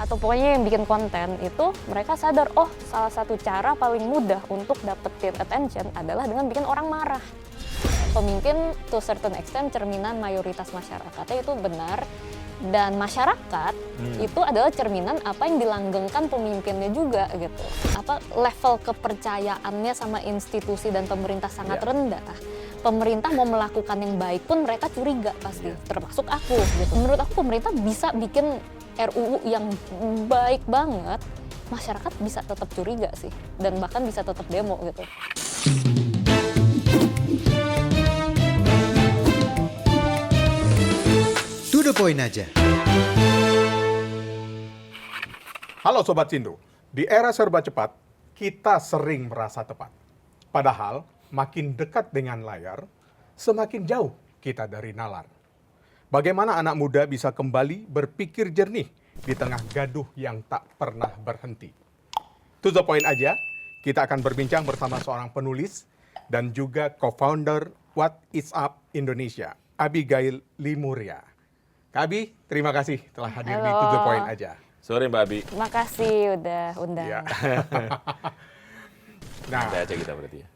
atau pokoknya yang bikin konten itu mereka sadar, oh salah satu cara paling mudah untuk dapetin attention adalah dengan bikin orang marah. Pemimpin to certain extent cerminan mayoritas masyarakatnya itu benar, dan masyarakat itu adalah cerminan apa yang dilanggengkan pemimpinnya juga gitu. Apa level kepercayaannya sama institusi dan pemerintah sangat rendah. Pemerintah mau melakukan yang baik pun mereka curiga pasti, termasuk aku gitu. Menurut aku pemerintah bisa bikin RUU yang baik banget, masyarakat bisa tetap curiga sih, dan bahkan bisa tetap demo gitu. To the point aja. Halo Sobat Sindu, di era serba cepat, kita sering merasa tepat. Padahal, makin dekat dengan layar, semakin jauh kita dari nalar. Bagaimana anak muda bisa kembali berpikir jernih di tengah gaduh yang tak pernah berhenti? To the point aja, kita akan berbincang bersama seorang penulis dan juga co-founder What Is Up Indonesia, Abigail Limuria. Kak Abi, terima kasih telah hadir di To the Point aja. Sore Mbak Abi. Makasih udah undang. Ya. Nah, Ada aja kita berarti ya.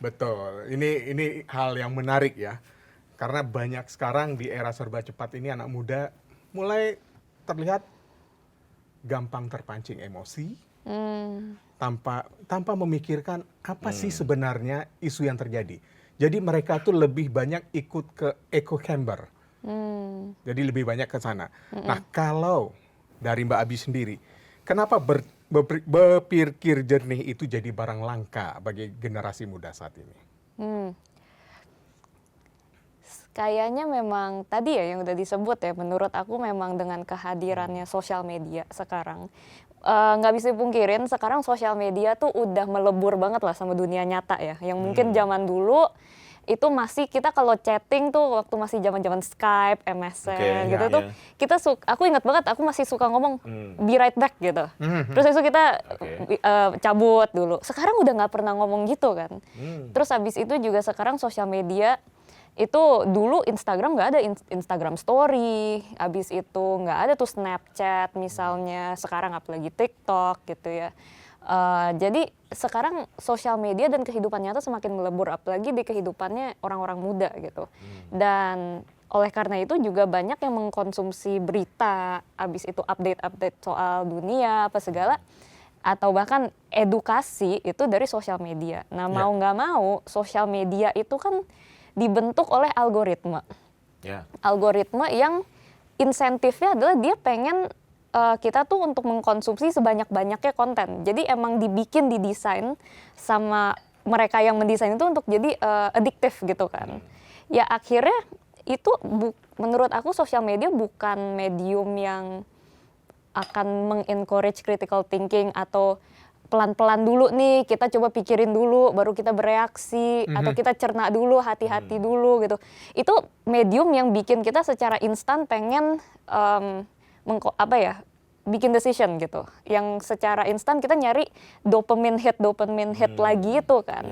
betul. Ini hal yang menarik ya. Karena banyak sekarang di era serba cepat ini anak muda mulai terlihat gampang terpancing emosi tanpa memikirkan apa sih sebenarnya isu yang terjadi. Jadi mereka tuh lebih banyak ikut ke echo chamber. Jadi lebih banyak ke sana. Nah, kalau dari Mbak Abi sendiri, kenapa berpikir jernih itu jadi barang langka bagi generasi muda saat ini? Kayaknya memang tadi ya yang udah disebut ya, menurut aku memang dengan kehadirannya sosial media sekarang, nggak bisa dipungkirin sekarang sosial media tuh udah melebur banget lah sama dunia nyata ya, yang mungkin zaman dulu itu masih kita kalau chatting tuh waktu masih zaman-zaman Skype, MSN gitu tuh kita aku ingat banget aku masih suka ngomong be right back gitu. Terus itu kita cabut dulu. Sekarang udah nggak pernah ngomong gitu kan. Terus habis itu juga sekarang sosial media itu dulu Instagram nggak ada Instagram Story, habis itu nggak ada tuh Snapchat misalnya, sekarang apalagi TikTok gitu ya. Jadi sekarang sosial media dan kehidupan nyata semakin melebur, apalagi di kehidupannya orang-orang muda gitu. Dan oleh karena itu juga banyak yang mengkonsumsi berita, habis itu update-update soal dunia apa segala, atau bahkan edukasi itu dari sosial media. Nah mau nggak mau sosial media itu kan dibentuk oleh algoritma. Algoritma yang insentifnya adalah dia pengen kita tuh untuk mengkonsumsi sebanyak-banyaknya konten. Jadi emang didesain sama mereka yang mendesain itu untuk jadi adiktif gitu kan. Ya akhirnya itu menurut aku sosial media bukan medium yang akan mengencourage critical thinking atau pelan-pelan dulu nih, kita coba pikirin dulu, baru kita bereaksi, atau kita cerna dulu, hati-hati dulu gitu. Itu medium yang bikin kita secara instan pengen bikin decision gitu. Yang secara instan kita nyari dopamine hit lagi itu kan.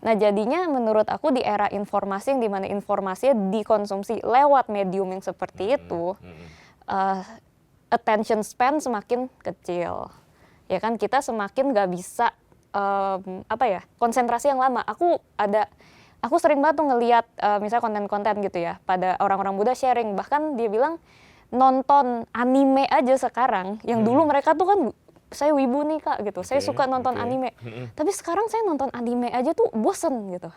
Nah jadinya menurut aku di era informasi yang dimana informasinya dikonsumsi lewat medium yang seperti itu, attention span semakin kecil. Ya kan kita semakin nggak bisa konsentrasi yang lama. Aku sering banget tuh ngelihat misalnya konten-konten gitu ya pada orang-orang muda sharing, bahkan dia bilang nonton anime aja sekarang yang dulu mereka tuh kan saya wibu nih Kak gitu, saya suka nonton anime, tapi sekarang saya nonton anime aja tuh bosen gitu.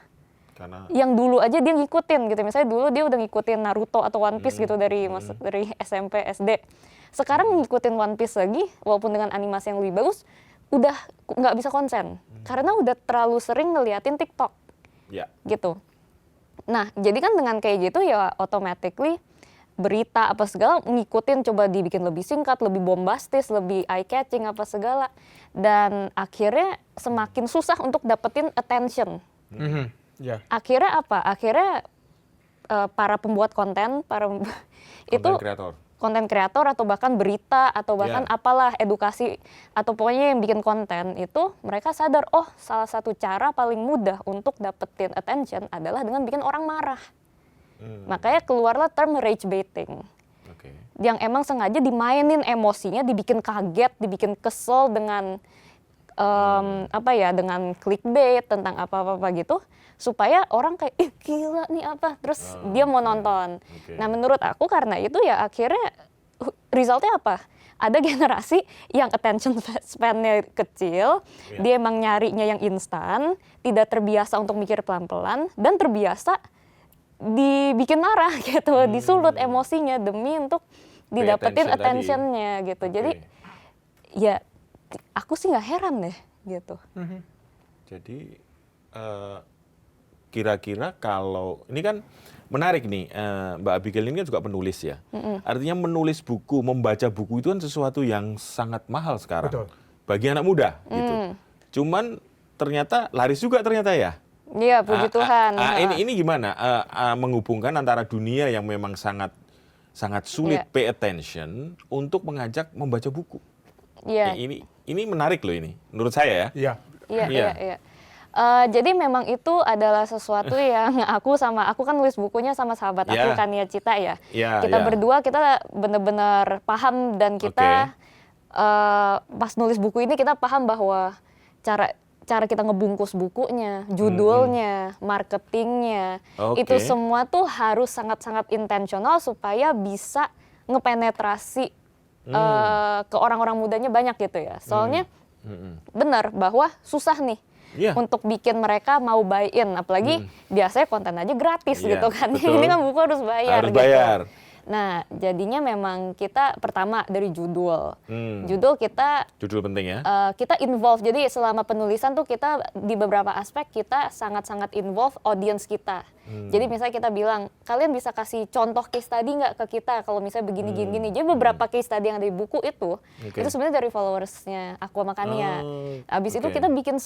Karena yang dulu aja dia ngikutin gitu, misalnya dulu dia udah ngikutin Naruto atau One Piece gitu dari SMP SD. Sekarang ngikutin One Piece lagi, walaupun dengan animasi yang lebih bagus, udah nggak bisa konsen. Karena udah terlalu sering ngeliatin TikTok. Gitu. Nah, jadi kan dengan kayak gitu ya automatically berita apa segala ngikutin, coba dibikin lebih singkat, lebih bombastis, lebih eye-catching apa segala. Dan akhirnya semakin susah untuk dapetin attention. Akhirnya apa? Akhirnya para pembuat konten, konten kreator atau bahkan berita atau bahkan apalah edukasi atau pokoknya yang bikin konten itu mereka sadar, oh salah satu cara paling mudah untuk dapetin attention adalah dengan bikin orang marah. Makanya keluarlah term rage baiting. yang emang sengaja dimainin emosinya, dibikin kaget, dibikin kesel dengan apa ya, dengan clickbait tentang apa-apa gitu, supaya orang kayak ih gila nih apa, terus dia mau nonton. Nah menurut aku karena itu ya akhirnya resultnya apa? Ada generasi yang attention span-nya kecil, dia emang nyarinya yang instan, tidak terbiasa untuk mikir pelan-pelan, dan terbiasa dibikin marah gitu, disulut emosinya demi untuk didapetin attention-nya gitu. Jadi ya aku sih nggak heran deh gitu. Jadi kira-kira kalau ini kan menarik nih, Mbak Abigail ini kan juga penulis ya. Artinya menulis buku, membaca buku itu kan sesuatu yang sangat mahal sekarang. Betul. Bagi anak muda gitu. Cuman ternyata laris juga ternyata ya. Iya, puji Tuhan. Ini gimana menghubungkan antara dunia yang memang sangat sulit pay attention untuk mengajak membaca buku. Iya. Ini menarik loh ini, menurut saya ya. Iya. Jadi memang itu adalah sesuatu yang aku kan nulis bukunya sama sahabat aku Kania Cita ya. Kita berdua kita benar-benar paham dan kita pas nulis buku ini kita paham bahwa cara kita ngebungkus bukunya, judulnya, marketingnya, itu semua tuh harus sangat-sangat intensional supaya bisa ngepenetrasi ke orang-orang mudanya banyak gitu ya. Soalnya benar bahwa susah nih untuk bikin mereka mau buy-in, apalagi biasanya konten aja gratis gitu kan. Ini kan buku harus bayar gitu. Nah, jadinya memang kita pertama dari judul. Judul penting ya. Kita involve. Jadi selama penulisan tuh kita di beberapa aspek kita sangat-sangat involve audience kita. Jadi misalnya kita bilang, kalian bisa kasih contoh case study nggak ke kita kalau misalnya begini-gini. Jadi beberapa case study yang ada di buku itu sebenarnya dari followersnya aku sama Kania. Abis itu kita bikin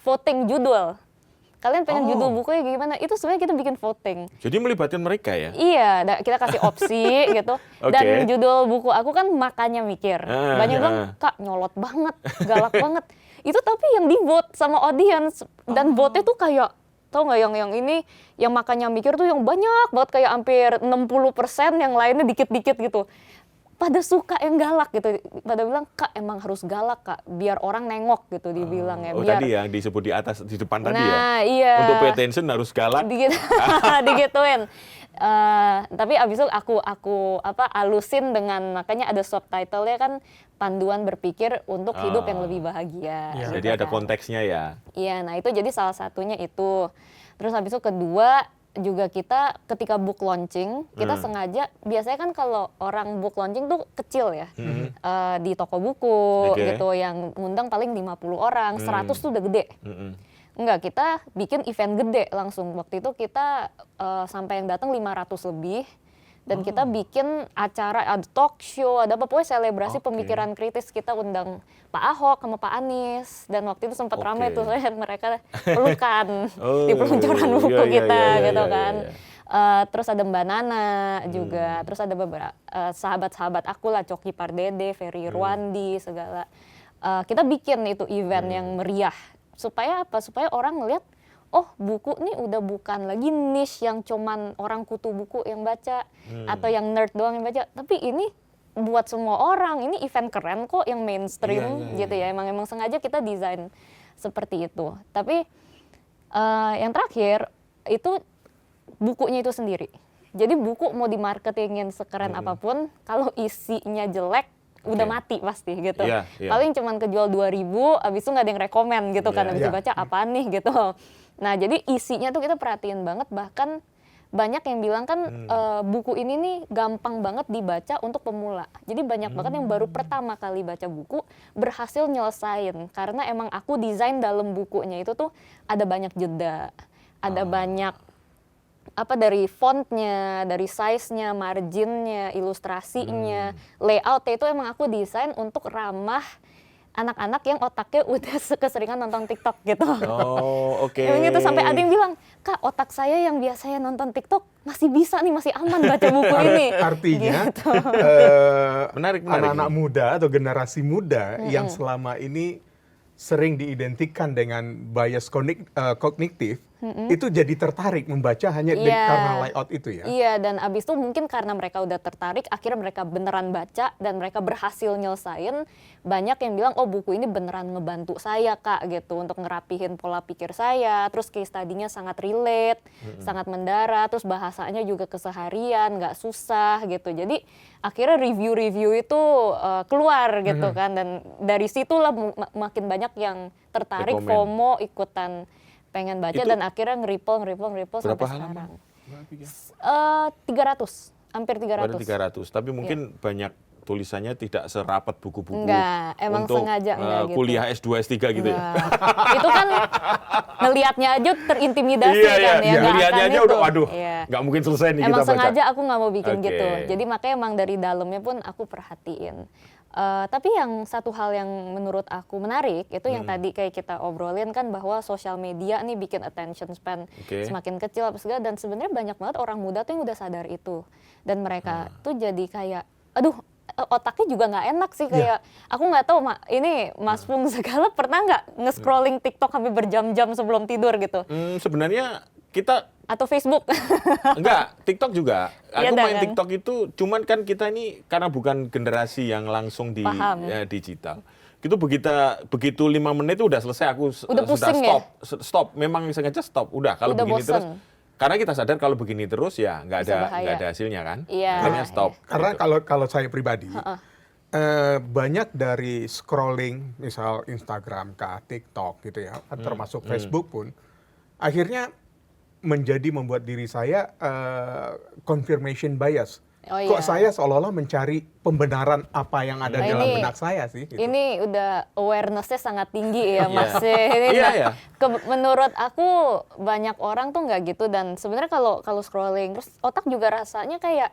voting judul. Kalian pengen judul bukunya gimana? Itu sebenarnya kita bikin voting. Jadi melibatkan mereka ya? Iya, kita kasih opsi gitu. Dan judul buku aku kan Makanya Mikir. Banyak bilang, Kak nyolot banget, galak banget. Itu tapi yang di vote sama audience. Dan vote-nya tuh kayak, tau nggak yang ini, yang Makanya Mikir tuh yang banyak banget, kayak hampir 60%, yang lainnya dikit-dikit gitu. Pada suka yang galak gitu, pada bilang Kak emang harus galak Kak, biar orang nengok gitu dibilang ya. Biar, tadi yang disebut di atas, di depan tadi ya? Nah iya. Untuk pay attention harus galak? Digituin. Tapi abis itu aku alusin dengan, makanya ada subtitle-nya kan, panduan berpikir untuk hidup yang lebih bahagia. Jadi ada konteksnya ya? Iya, nah itu jadi salah satunya itu. Terus habis itu kedua, juga kita ketika book launching, kita sengaja, biasanya kan kalau orang book launching tuh kecil ya, di toko buku gitu, yang ngundang paling 50 orang, 100 tuh udah gede. Enggak, kita bikin event gede langsung. Waktu itu kita sampai yang datang 500 lebih, dan kita bikin acara, ada talk show, ada apa, pokoknya selebrasi pemikiran kritis. Kita undang Pak Ahok sama Pak Anies, dan waktu itu sempat ramai tuh mereka pelukan di peluncuran buku kita gitu kan. Terus ada Mbak Nana juga, terus ada beberapa sahabat-sahabat aku lah, Coki Pardede, Ferry Irwandi, segala. Kita bikin itu event yang meriah, supaya apa? Supaya orang ngeliat, oh buku nih udah bukan lagi niche yang cuman orang kutu buku yang baca, atau yang nerd doang yang baca, tapi ini buat semua orang. Ini event keren kok, yang mainstream gitu ya. Emang sengaja kita desain seperti itu. Tapi yang terakhir itu bukunya itu sendiri. Jadi buku mau dimarketingin sekeren apapun, kalau isinya jelek udah mati pasti gitu. Paling cuman kejual 2.000, abis itu nggak ada yang rekomen gitu kan, abis dibaca apaan nih gitu. Nah jadi isinya tuh kita perhatiin banget, bahkan banyak yang bilang kan buku ini nih gampang banget dibaca untuk pemula. Jadi banyak banget yang baru pertama kali baca buku berhasil nyelesain, karena emang aku desain dalam bukunya itu tuh ada banyak jeda, ada banyak apa, dari fontnya, dari size-nya, marginnya, ilustrasinya, layoutnya itu emang aku desain untuk ramah anak-anak yang otaknya udah keseringan nonton TikTok gitu. Emang gitu, sampai ada yang bilang, Kak otak saya yang biasanya nonton TikTok masih bisa nih, masih aman baca buku ini. Artinya gitu. Menarik. Anak-anak muda atau generasi muda yang selama ini sering diidentikan dengan bias kognitif, itu jadi tertarik membaca hanya Iya. karena layout itu ya. Iya, dan abis itu mungkin karena mereka udah tertarik, akhirnya mereka beneran baca dan mereka berhasil nyelesain. Banyak yang bilang, oh buku ini beneran ngebantu saya kak gitu untuk ngerapihin pola pikir saya. Terus case study-nya sangat relate, sangat mendarat, terus bahasanya juga keseharian, nggak susah gitu. Jadi akhirnya review-review itu keluar gitu kan, dan dari situlah makin banyak yang tertarik, Rekomen. FOMO, ikutan pengen baca Itu dan akhirnya ngeripel berapa sampai halaman? sekarang. 300, hampir 300. Pada 300, tapi mungkin banyak tulisannya tidak serapat buku-buku Enggak, emang untuk sengaja enggak gitu. kuliah S2, S3 gitu ya. Enggak. Itu kan ngelihatnya aja terintimidasi Iya, kan ya. iya, nggak lihatnya akan aja itu. udah, waduh, Iya. nggak mungkin selesai nih Emang kita baca. sengaja aku nggak mau bikin Oke. gitu. Jadi makanya emang dari dalamnya pun aku perhatiin. Tapi yang satu hal yang menurut aku menarik itu yang tadi kayak kita obrolin kan, bahwa sosial media nih bikin attention span Oke. semakin kecil apa segala, dan sebenarnya banyak banget orang muda tuh yang udah sadar itu, dan mereka tuh jadi kayak aduh, otaknya juga nggak enak sih, kayak aku nggak tahu ini Mas Pung segala pernah nggak nge-scrolling TikTok sampai berjam-jam sebelum tidur gitu, Sebenarnya kita atau Facebook? enggak, TikTok juga. Iya Aku dah main kan? TikTok itu, cuman kan kita ini karena bukan generasi yang langsung di Paham. digital. Itu begitu 5 menit itu udah selesai, aku Udah pusing ya? Stop. Memang sengaja stop. Udah kalau Udah begini bosen. terus. Karena kita sadar kalau begini terus ya nggak Bisa ada bahaya. hasilnya kan. Iya. Akhirnya stop. Karena gitu. kalau saya pribadi, banyak dari scrolling, misal Instagram ke TikTok gitu ya, termasuk Facebook pun, akhirnya membuat diri saya confirmation bias. Oh, Kok iya. saya seolah-olah mencari pembenaran apa yang ada Nah, dalam ini- benak saya sih. Gitu. Ini udah awareness-nya sangat tinggi ya Mas. Iya. Ini Iya, iya. menurut aku banyak orang tuh nggak gitu, dan sebenarnya kalau scrolling terus otak juga rasanya kayak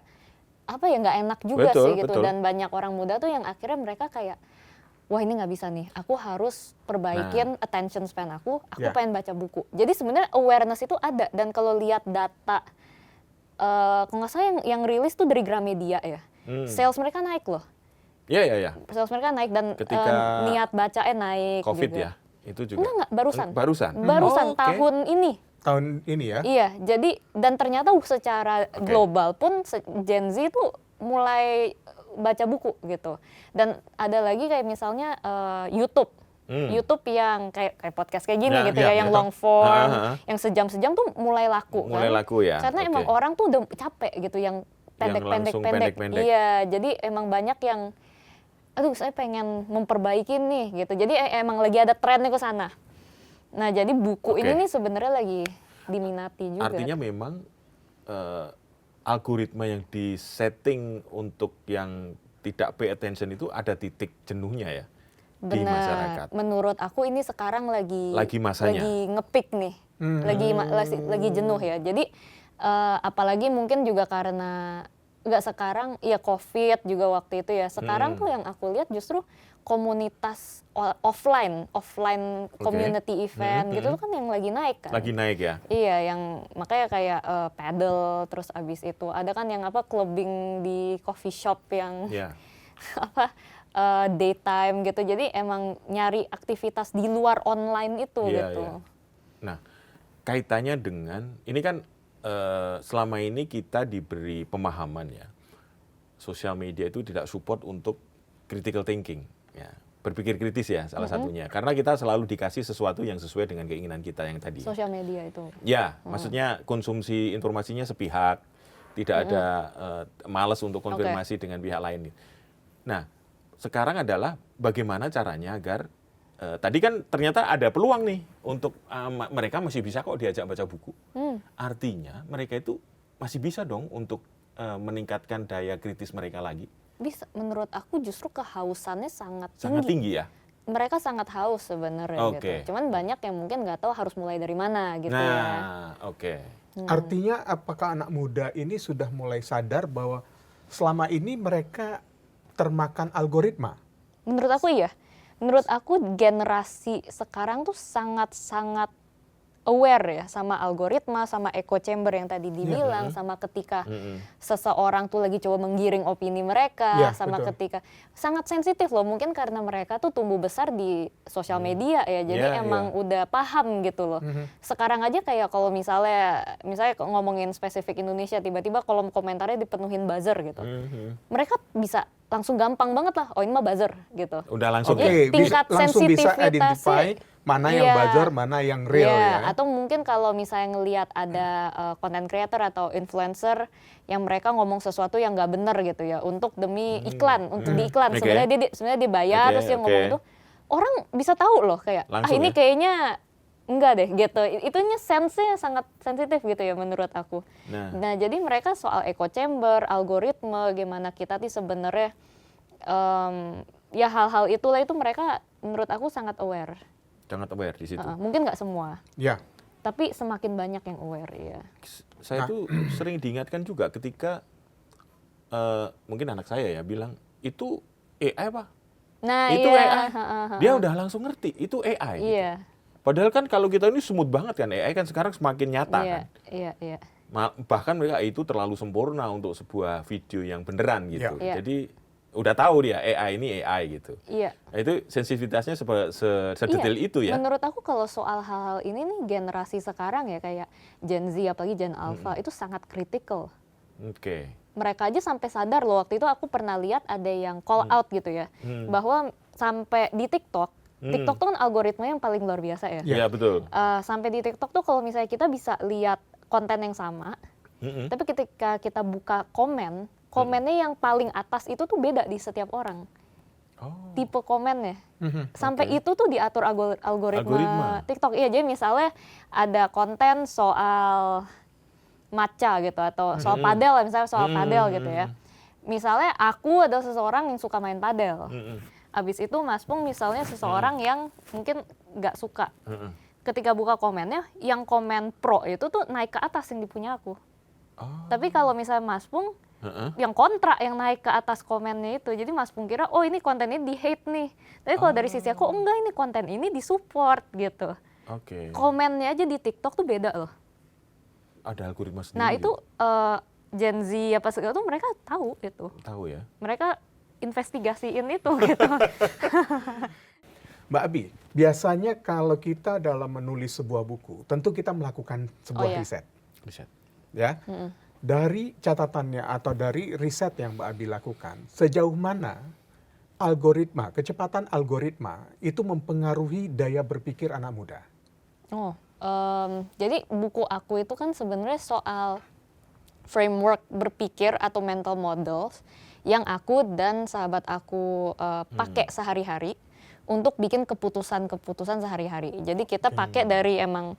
apa ya, nggak enak juga Betul, sih gitu, betul. dan banyak orang muda tuh yang akhirnya mereka kayak wah ini nggak bisa nih, aku harus perbaikin attention span aku Ya. pengen baca buku. Jadi sebenarnya awareness itu ada, dan kalau lihat data kalau nggak salah yang rilis tuh dari Gramedia ya, sales mereka naik loh. Iya. Sales mereka naik, dan Ketika niat bacanya naik COVID juga. ya, itu juga. Enggak, barusan. Barusan. Barusan Oh, oke. tahun ini. Tahun ini ya. Iya, jadi dan ternyata secara global pun Gen Z itu mulai baca buku gitu. Dan ada lagi kayak misalnya YouTube. YouTube yang kayak podcast kayak gini Ya, gitu ya, ya, yang betul. long form, Ha. yang sejam-sejam tuh mulai laku Mulai kan. laku ya, Karena oke. emang orang tuh udah capek gitu yang langsung pendek-pendek. pendek-pendek. Iya, jadi emang banyak yang aduh saya pengen memperbaiki nih gitu. Jadi emang lagi ada trennya ke sana. Nah, jadi buku ini Oke. nih sebenarnya lagi diminati juga. Artinya memang algoritma yang disetting untuk yang tidak pay attention itu ada titik jenuhnya ya di Benar. masyarakat. Menurut aku ini sekarang lagi Masanya. lagi nge-peak nih. Lagi jenuh ya. Jadi apalagi mungkin juga karena nggak sekarang ya COVID juga waktu itu ya. Sekarang tuh yang aku lihat justru komunitas offline community event gitu tuh kan yang lagi naik kan. Lagi naik ya. Iya, yang makanya kayak paddle, terus abis itu ada kan yang clubbing di coffee shop yang Ya. daytime gitu. Jadi emang nyari aktivitas di luar online itu Iya, gitu. iya. Nah, kaitannya dengan ini kan selama ini kita diberi pemahaman ya, sosial media itu tidak support untuk critical thinking, ya, berpikir kritis ya salah satunya. Karena kita selalu dikasih sesuatu yang sesuai dengan keinginan kita yang tadi. Sosial media itu. Ya, maksudnya konsumsi informasinya sepihak, tidak ada malas untuk konfirmasi dengan pihak lain. Nah, sekarang adalah bagaimana caranya agar tadi kan ternyata ada peluang nih untuk mereka masih bisa kok diajak baca buku. Artinya mereka itu masih bisa dong untuk meningkatkan daya kritis mereka lagi. Bisa, menurut aku justru kehausannya sangat Sangat tinggi. tinggi ya. Mereka sangat haus sebenarnya Oke. gitu. Cuman banyak yang mungkin nggak tahu harus mulai dari mana gitu ya. Nah, oke. Artinya apakah anak muda ini sudah mulai sadar bahwa selama ini mereka termakan algoritma? Menurut aku iya. Menurut aku generasi sekarang tuh sangat-sangat aware ya sama algoritma, sama echo chamber yang tadi dibilang, sama ketika seseorang tuh lagi coba menggiring opini mereka, Iya, sama betul. ketika sangat sensitif loh, mungkin karena mereka tuh tumbuh besar di sosial media ya, jadi Iya, emang iya. udah paham gitu loh. Sekarang aja kayak kalau misalnya ngomongin spesifik Indonesia, tiba-tiba kolom komentarnya dipenuhin buzzer gitu, mereka bisa langsung gampang banget lah, oh ini mah buzzer gitu. Udah langsung Oke, ya? tingkat langsung bisa sensitivitasnya- identify mana yang Iya. buzzer, mana yang real Iya, ya. atau mungkin kalau misalnya ngelihat ada content creator atau influencer yang mereka ngomong sesuatu yang nggak bener gitu ya, untuk demi iklan, untuk diiklan. Oke. Sebenarnya dia bayar, Oke, terus dia ngomong oke. itu, orang bisa tahu loh kayak, Langsung ini ya? kayaknya enggak deh gitu. Itunya sense-nya sangat sensitif gitu ya menurut aku. Nah, jadi mereka soal echo chamber, algoritma, gimana kita tuh sebenarnya ya hal-hal itulah itu mereka menurut aku sangat aware. Sangat aware di situ. Mungkin nggak semua, Ya. tapi semakin banyak yang aware ya. Saya tuh sering diingatkan juga ketika mungkin anak saya ya bilang, itu AI Pak. Nah, Itu iya. AI. Dia udah langsung ngerti, itu AI. gitu. Iya. Padahal kan kalau kita ini smooth banget kan, AI kan sekarang semakin nyata Iya, kan. iya. Bahkan mereka itu terlalu sempurna untuk sebuah video yang beneran gitu. Iya. Jadi udah tahu dia AI ini AI gitu. Iya. Nah, itu sensitivitasnya sedetail Iya. itu ya. Menurut aku kalau soal hal-hal ini nih generasi sekarang ya kayak Gen Z apalagi Gen Alpha itu sangat kritikal. Oke. Mereka aja sampai sadar loh, waktu itu aku pernah lihat ada yang call out gitu ya, bahwa sampai di TikTok tuh kan algoritma yang paling luar biasa ya. Iya betul. Sampai di TikTok tuh kalau misalnya kita bisa lihat konten yang sama, tapi ketika kita buka komennya yang paling atas itu tuh beda di setiap orang. Oh. Tipe komennya. Sampai itu tuh diatur algoritma TikTok. Iya, jadi misalnya ada konten soal matcha gitu atau soal padel lah, misalnya soal padel gitu ya. Misalnya aku adalah seseorang yang suka main padel. Abis itu Mas Pung misalnya seseorang yang mungkin nggak suka. Ketika buka komennya, yang komen pro itu tuh naik ke atas yang dipunya aku. Tapi kalau misalnya Mas Pung yang kontra yang naik ke atas komennya itu, jadi Mas Pung kira oh ini konten ini di hate nih. Tapi kalau dari sisi aku enggak, ini konten ini di support gitu. Oke. Komennya aja di TikTok tuh beda loh. Ada algoritma sendiri. Nah itu Gen Z apa segala tuh mereka tahu itu. Tahu ya. Mereka investigasiin itu gitu. Mbak Abi, biasanya kalau kita dalam menulis sebuah buku, tentu kita melakukan sebuah iya. riset. Riset. Ya. Dari catatannya atau dari riset yang Mbak Abi lakukan, sejauh mana kecepatan algoritma itu mempengaruhi daya berpikir anak muda? Jadi buku aku itu kan sebenarnya soal framework berpikir atau mental models yang aku dan sahabat aku pakai sehari-hari untuk bikin keputusan-keputusan sehari-hari. Jadi kita pakai dari emang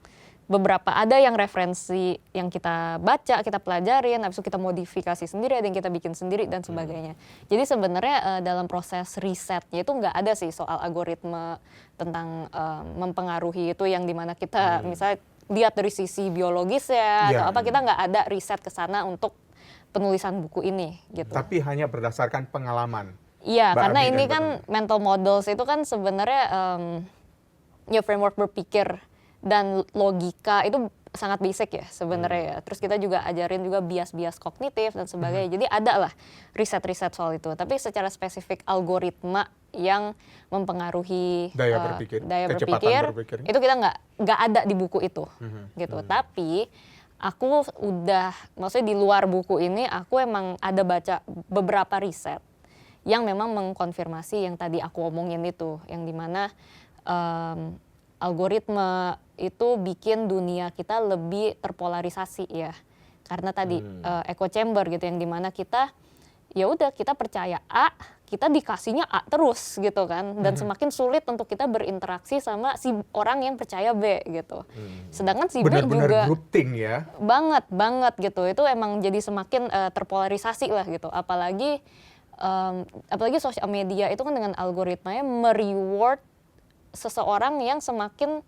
beberapa, ada yang referensi yang kita baca, kita pelajarin, habis itu kita modifikasi sendiri, ada yang kita bikin sendiri dan sebagainya. Jadi sebenarnya dalam proses risetnya itu nggak ada sih soal algoritma tentang mempengaruhi itu yang dimana kita misalnya lihat dari sisi biologis ya atau apa, kita nggak ada riset ke sana untuk penulisan buku ini gitu. Tapi hanya berdasarkan pengalaman. Iya, Mbak karena Abi ini dan kan mental models itu kan sebenarnya ya framework berpikir dan logika itu sangat basic ya sebenarnya ya. Terus kita juga ajarin juga bias-bias kognitif dan sebagainya. Jadi ada lah riset-riset soal itu. Tapi secara spesifik algoritma yang mempengaruhi Daya berpikir, daya kecepatan berpikir, berpikirnya. itu kita nggak ada di buku itu gitu. Tapi aku udah, maksudnya di luar buku ini aku emang ada baca beberapa riset yang memang mengkonfirmasi yang tadi aku omongin itu, yang dimana algoritma itu bikin dunia kita lebih terpolarisasi ya, karena tadi echo chamber gitu, yang dimana kita ya udah kita percaya A, kita dikasihnya A terus gitu kan, dan semakin sulit untuk kita berinteraksi sama si orang yang percaya B gitu. Sedangkan si B Benar-benar juga grouping ya. banget gitu, itu emang jadi semakin terpolarisasi lah gitu, apalagi sosial media itu kan dengan algoritmanya mereward seseorang yang semakin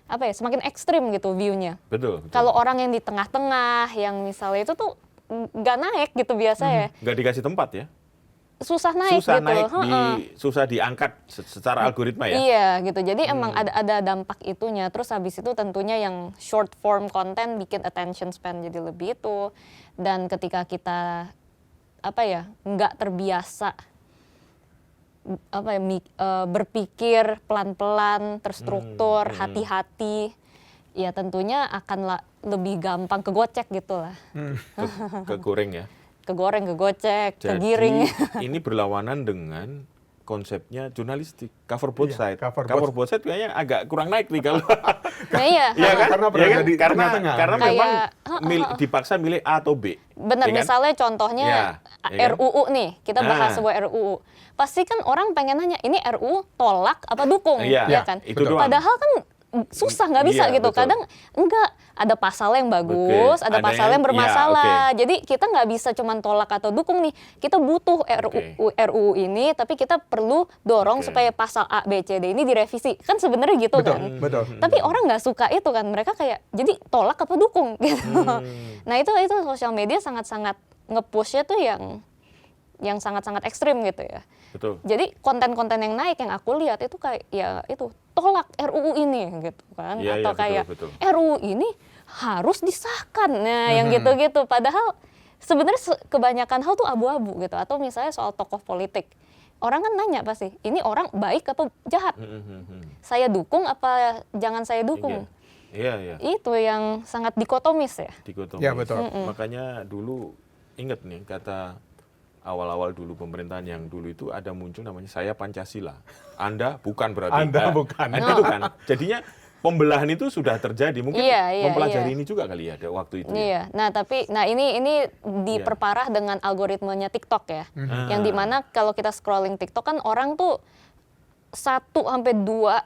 semakin ekstrim gitu view-nya. Betul. Kalau orang yang di tengah-tengah, yang misalnya itu tuh nggak naik gitu biasa ya. Nggak dikasih tempat ya. susah naik susah gitu. naik, Heeh. susah diangkat secara algoritma ya. Iya gitu. Jadi emang ada dampak itunya. Terus habis itu tentunya yang short form content bikin attention span jadi lebih itu. Dan ketika kita apa ya nggak terbiasa berpikir pelan-pelan, terstruktur, hati-hati, ya tentunya akan lebih gampang kegocek gitu lah. Kegoreng ya. Kegoreng, kegocek, Jadi kegiring. ini berlawanan dengan konsepnya jurnalistik, cover both Iya, side. cover Both side kayaknya agak kurang naik nih kalau Nah iya, Iya kan? Karena Iya berada kan? di Karena tengah-tengah. memang Kayak, dipaksa milih A atau B. benar, ya kan? misalnya contohnya Ya, ya kan? RUU nih, kita bahas Ah. sebuah RUU. Pasti kan orang pengen nanya, ini RUU tolak apa dukung, Iya, ya kan? itu doang. Padahal kan susah, nggak bisa Iya, gitu. betul. Kadang enggak, ada pasal yang bagus, Oke, ada ada pasal yang yang- bermasalah. iya, Jadi kita nggak bisa cuman tolak atau dukung nih. Kita butuh RUU ini, tapi kita perlu dorong Oke. supaya pasal A, B, C, D ini direvisi. Kan sebenarnya gitu Betul, kan. betul. Tapi orang nggak suka itu kan, mereka kayak jadi tolak apa dukung gitu. Nah itu sosial media sangat-sangat nge-push-nya tuh yang sangat-sangat ekstrim gitu ya. Betul. Jadi konten-konten yang naik yang aku lihat itu kayak ya itu tolak RUU ini gitu kan, Iya, atau iya, kayak betul. RUU ini harus disahkan. Nah yang gitu-gitu. Padahal sebenarnya kebanyakan hal tuh abu-abu gitu. Atau misalnya soal tokoh politik. Orang kan nanya pasti, ini orang baik apa jahat? Saya dukung apa jangan saya dukung? Iya. Itu yang sangat dikotomis ya. Dikotomis. Ya, betul. Makanya dulu ingat nih kata awal-awal dulu pemerintahan yang dulu itu ada muncul namanya saya Pancasila. Anda bukan berarti. Anda bukan. Itu kan. Jadinya pembelahan itu sudah terjadi. Mungkin Iya, mempelajari iya. ini juga kali ya ada waktu itu. Ya. Iya, nah tapi ini diperparah dengan algoritmenya TikTok ya, yang dimana kalau kita scrolling TikTok kan orang tuh 1-2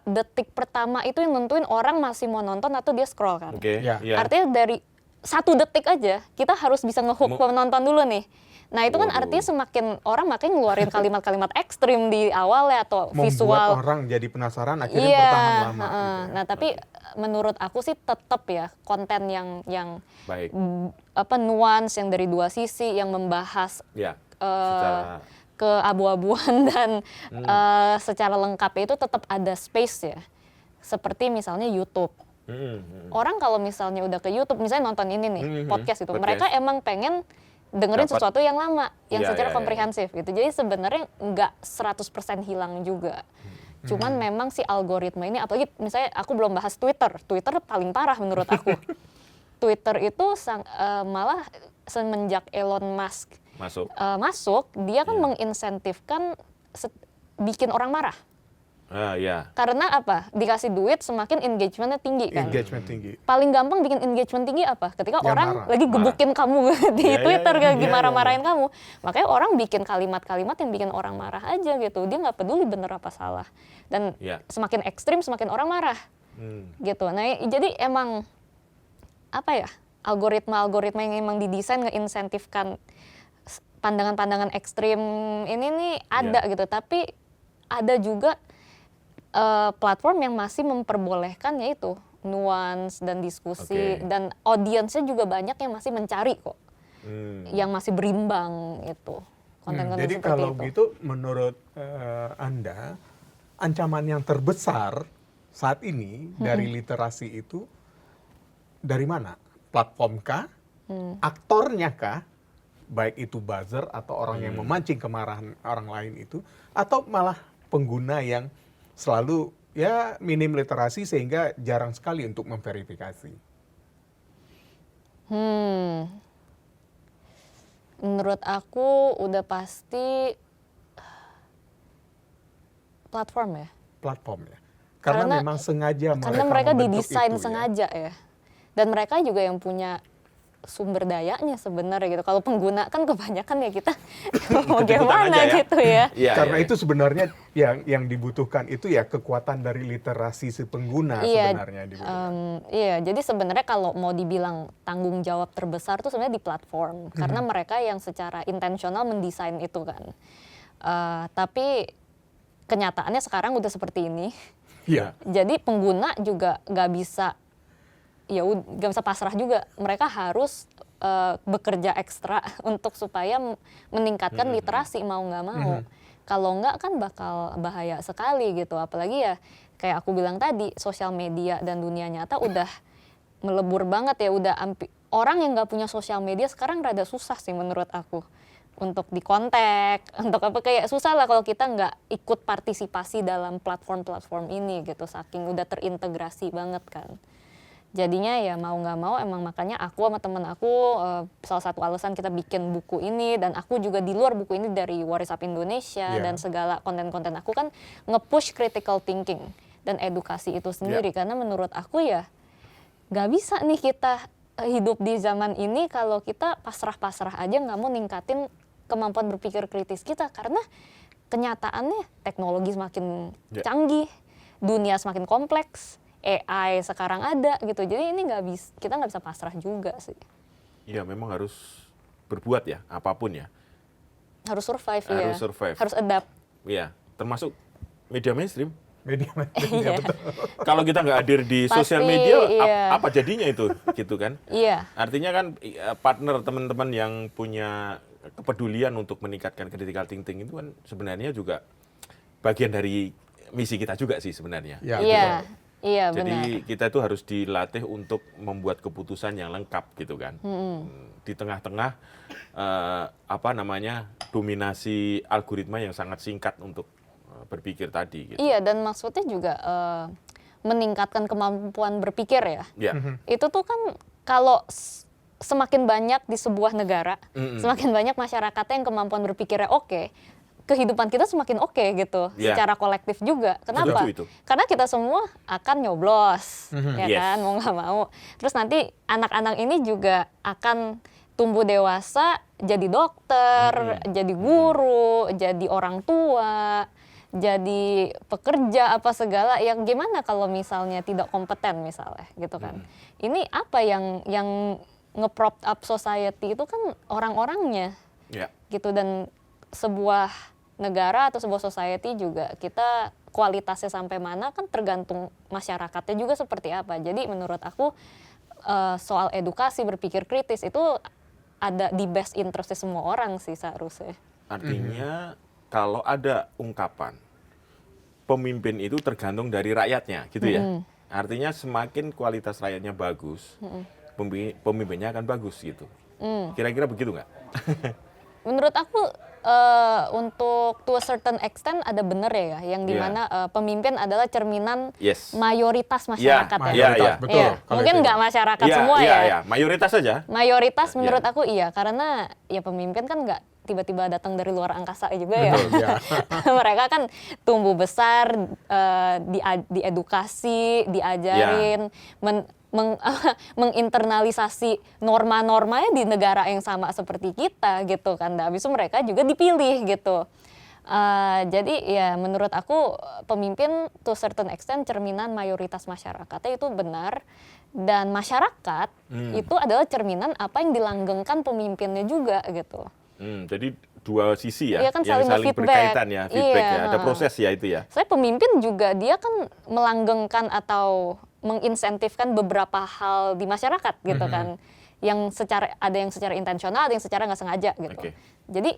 detik pertama itu yang nentuin orang masih mau nonton atau dia scroll kan. Oke. Ya. Iya. Artinya dari 1 detik aja kita harus bisa ngehook penonton dulu nih. Nah itu kan Waduh. artinya semakin orang makin ngeluarin kalimat-kalimat ekstrim di awal ya atau Membuat visual. orang jadi penasaran akhirnya Iya, bertahan lama. heeh. gitu ya. Nah tapi menurut aku sih tetap ya konten yang Baik. nuans yang dari dua sisi yang membahas Ya. Secara keabu-abuan dan secara lengkap itu tetap ada space ya. Seperti misalnya YouTube. Orang kalau misalnya udah ke YouTube, misalnya nonton ini nih, podcast itu, Podcast. mereka emang pengen dengerin Dapat. sesuatu yang lama, yang Iya, secara iya, iya. komprehensif gitu. Jadi sebenarnya nggak 100% hilang juga. Cuman memang si algoritma ini, apalagi misalnya aku belum bahas Twitter. Twitter paling parah menurut aku. Twitter itu malah semenjak Elon Musk masuk. dia kan Iya. menginsentifkan bikin orang marah. Ya. Karena apa? Dikasih duit semakin engagementnya tinggi kan. Engagement tinggi. Paling gampang bikin engagement tinggi apa? Ketika Ya, orang marah. lagi gebukin kamu di Ya, ya, Twitter, ya, lagi ya, marah-marahin kamu. Makanya orang bikin kalimat-kalimat yang bikin orang marah aja gitu. Dia nggak peduli bener apa salah. Dan Ya. semakin ekstrim semakin orang marah gitu. Nah jadi emang apa ya? Algoritma yang emang didesain ngeinsentifkan pandangan-pandangan ekstrim ini nih ada gitu. Tapi ada juga platform yang masih memperbolehkan yaitu nuans dan diskusi. Oke. Dan audiensnya juga banyak yang masih mencari kok, yang masih berimbang itu konten-konten Jadi seperti kalau itu. gitu menurut Anda ancaman yang terbesar saat ini dari literasi itu dari mana? Platform kah? Aktornya kah? Baik itu buzzer atau orang yang memancing kemarahan orang lain itu, atau malah pengguna yang selalu ya minim literasi sehingga jarang sekali untuk memverifikasi. Menurut aku udah pasti platform ya. Platform ya. Karena memang sengaja Karena mereka membentuk didesain itu ya. sengaja ya. Dan mereka juga yang punya sumber dayanya sebenarnya gitu. Kalau pengguna kan kebanyakan ya kita mau gimana aja ya. gitu ya. Iya, Karena iya. itu sebenarnya yang dibutuhkan itu ya kekuatan dari literasi si pengguna sebenarnya yang dibutuhkan. Iya, jadi sebenarnya kalau mau dibilang tanggung jawab terbesar tuh sebenarnya di platform. Karena mereka yang secara intensional mendesain itu kan. Tapi kenyataannya sekarang udah seperti ini. Iya. Jadi pengguna juga nggak bisa pasrah juga. Mereka harus bekerja ekstra untuk supaya meningkatkan literasi mau nggak mau. Kalau nggak kan bakal bahaya sekali gitu. Apalagi ya kayak aku bilang tadi, sosial media dan dunia nyata udah melebur banget ya. Udah orang yang nggak punya sosial media sekarang rada susah sih menurut aku. Untuk dikontak, untuk apa, kayak susah lah kalau kita nggak ikut partisipasi dalam platform-platform ini gitu, saking udah terintegrasi banget kan. Jadinya ya mau nggak mau emang makanya aku sama temen aku salah satu alasan kita bikin buku ini, dan aku juga di luar buku ini dari What is Up Indonesia dan segala konten-konten aku kan nge-push critical thinking dan edukasi itu sendiri, karena menurut aku ya nggak bisa nih kita hidup di zaman ini kalau kita pasrah-pasrah aja nggak mau ningkatin kemampuan berpikir kritis kita, karena kenyataannya teknologi semakin canggih, dunia semakin kompleks, AI sekarang ada gitu, jadi ini kita nggak bisa pasrah juga sih. Iya, memang harus berbuat ya, apapun ya. Harus survive ya. Harus survive. Harus adapt. Iya, termasuk media mainstream. Media Iya. betul. Kalau kita nggak hadir di Pasti, sosial media, iya. apa jadinya itu, gitu kan? Iya. Artinya kan partner teman-teman yang punya kepedulian untuk meningkatkan critical thinking itu kan sebenarnya juga bagian dari misi kita juga sih sebenarnya. Ya, Iya. betul. Iya, benar. Jadi kita itu harus dilatih untuk membuat keputusan yang lengkap gitu kan. Di tengah-tengah dominasi algoritma yang sangat singkat untuk berpikir tadi. Gitu. Iya, dan maksudnya juga meningkatkan kemampuan berpikir ya. Ya. Itu tuh kan kalau semakin banyak di sebuah negara, semakin banyak masyarakatnya yang kemampuan berpikirnya oke, kehidupan kita semakin oke gitu, secara kolektif juga. Kenapa? Itu. Karena kita semua akan nyoblos, ya Yes. kan, mau nggak mau. Terus nanti anak-anak ini juga akan tumbuh dewasa, jadi dokter, jadi guru, jadi orang tua, jadi pekerja apa segala. Yang gimana kalau misalnya tidak kompeten misalnya, gitu kan? Ini apa yang nge-prop up society itu kan orang-orangnya, gitu. Dan sebuah negara atau sebuah society juga kita kualitasnya sampai mana kan tergantung masyarakatnya juga seperti apa. Jadi menurut aku soal edukasi berpikir kritis itu ada di best interest semua orang sih seharusnya. Artinya kalau ada ungkapan pemimpin itu tergantung dari rakyatnya gitu ya. Artinya semakin kualitas rakyatnya bagus, pemimpinnya akan bagus gitu. Kira-kira begitu nggak? Menurut aku untuk to a certain extent ada benar ya, yang dimana pemimpin adalah cerminan mayoritas masyarakat ya. Mayoritas, betul. Mungkin nggak masyarakat semua ya. Mayoritas saja. Mayoritas menurut aku iya, karena ya pemimpin kan nggak tiba-tiba datang dari luar angkasa juga ya. Betul, ya. Mereka kan tumbuh besar, diedukasi, diajarin, menginternalisasi norma-normanya di negara yang sama seperti kita gitu kan. Dan habis itu mereka juga dipilih gitu. Jadi ya menurut aku pemimpin to certain extent cerminan mayoritas masyarakatnya itu benar. Dan masyarakat itu adalah cerminan apa yang dilanggengkan pemimpinnya juga gitu. Jadi dua sisi ya, Iya kan, yang saling berkaitan ya, feedback ya, ada proses ya itu ya. Saya pemimpin juga dia kan melanggengkan atau menginsentifkan beberapa hal di masyarakat gitu kan, yang ada yang secara intensional, ada yang secara nggak sengaja gitu. Jadi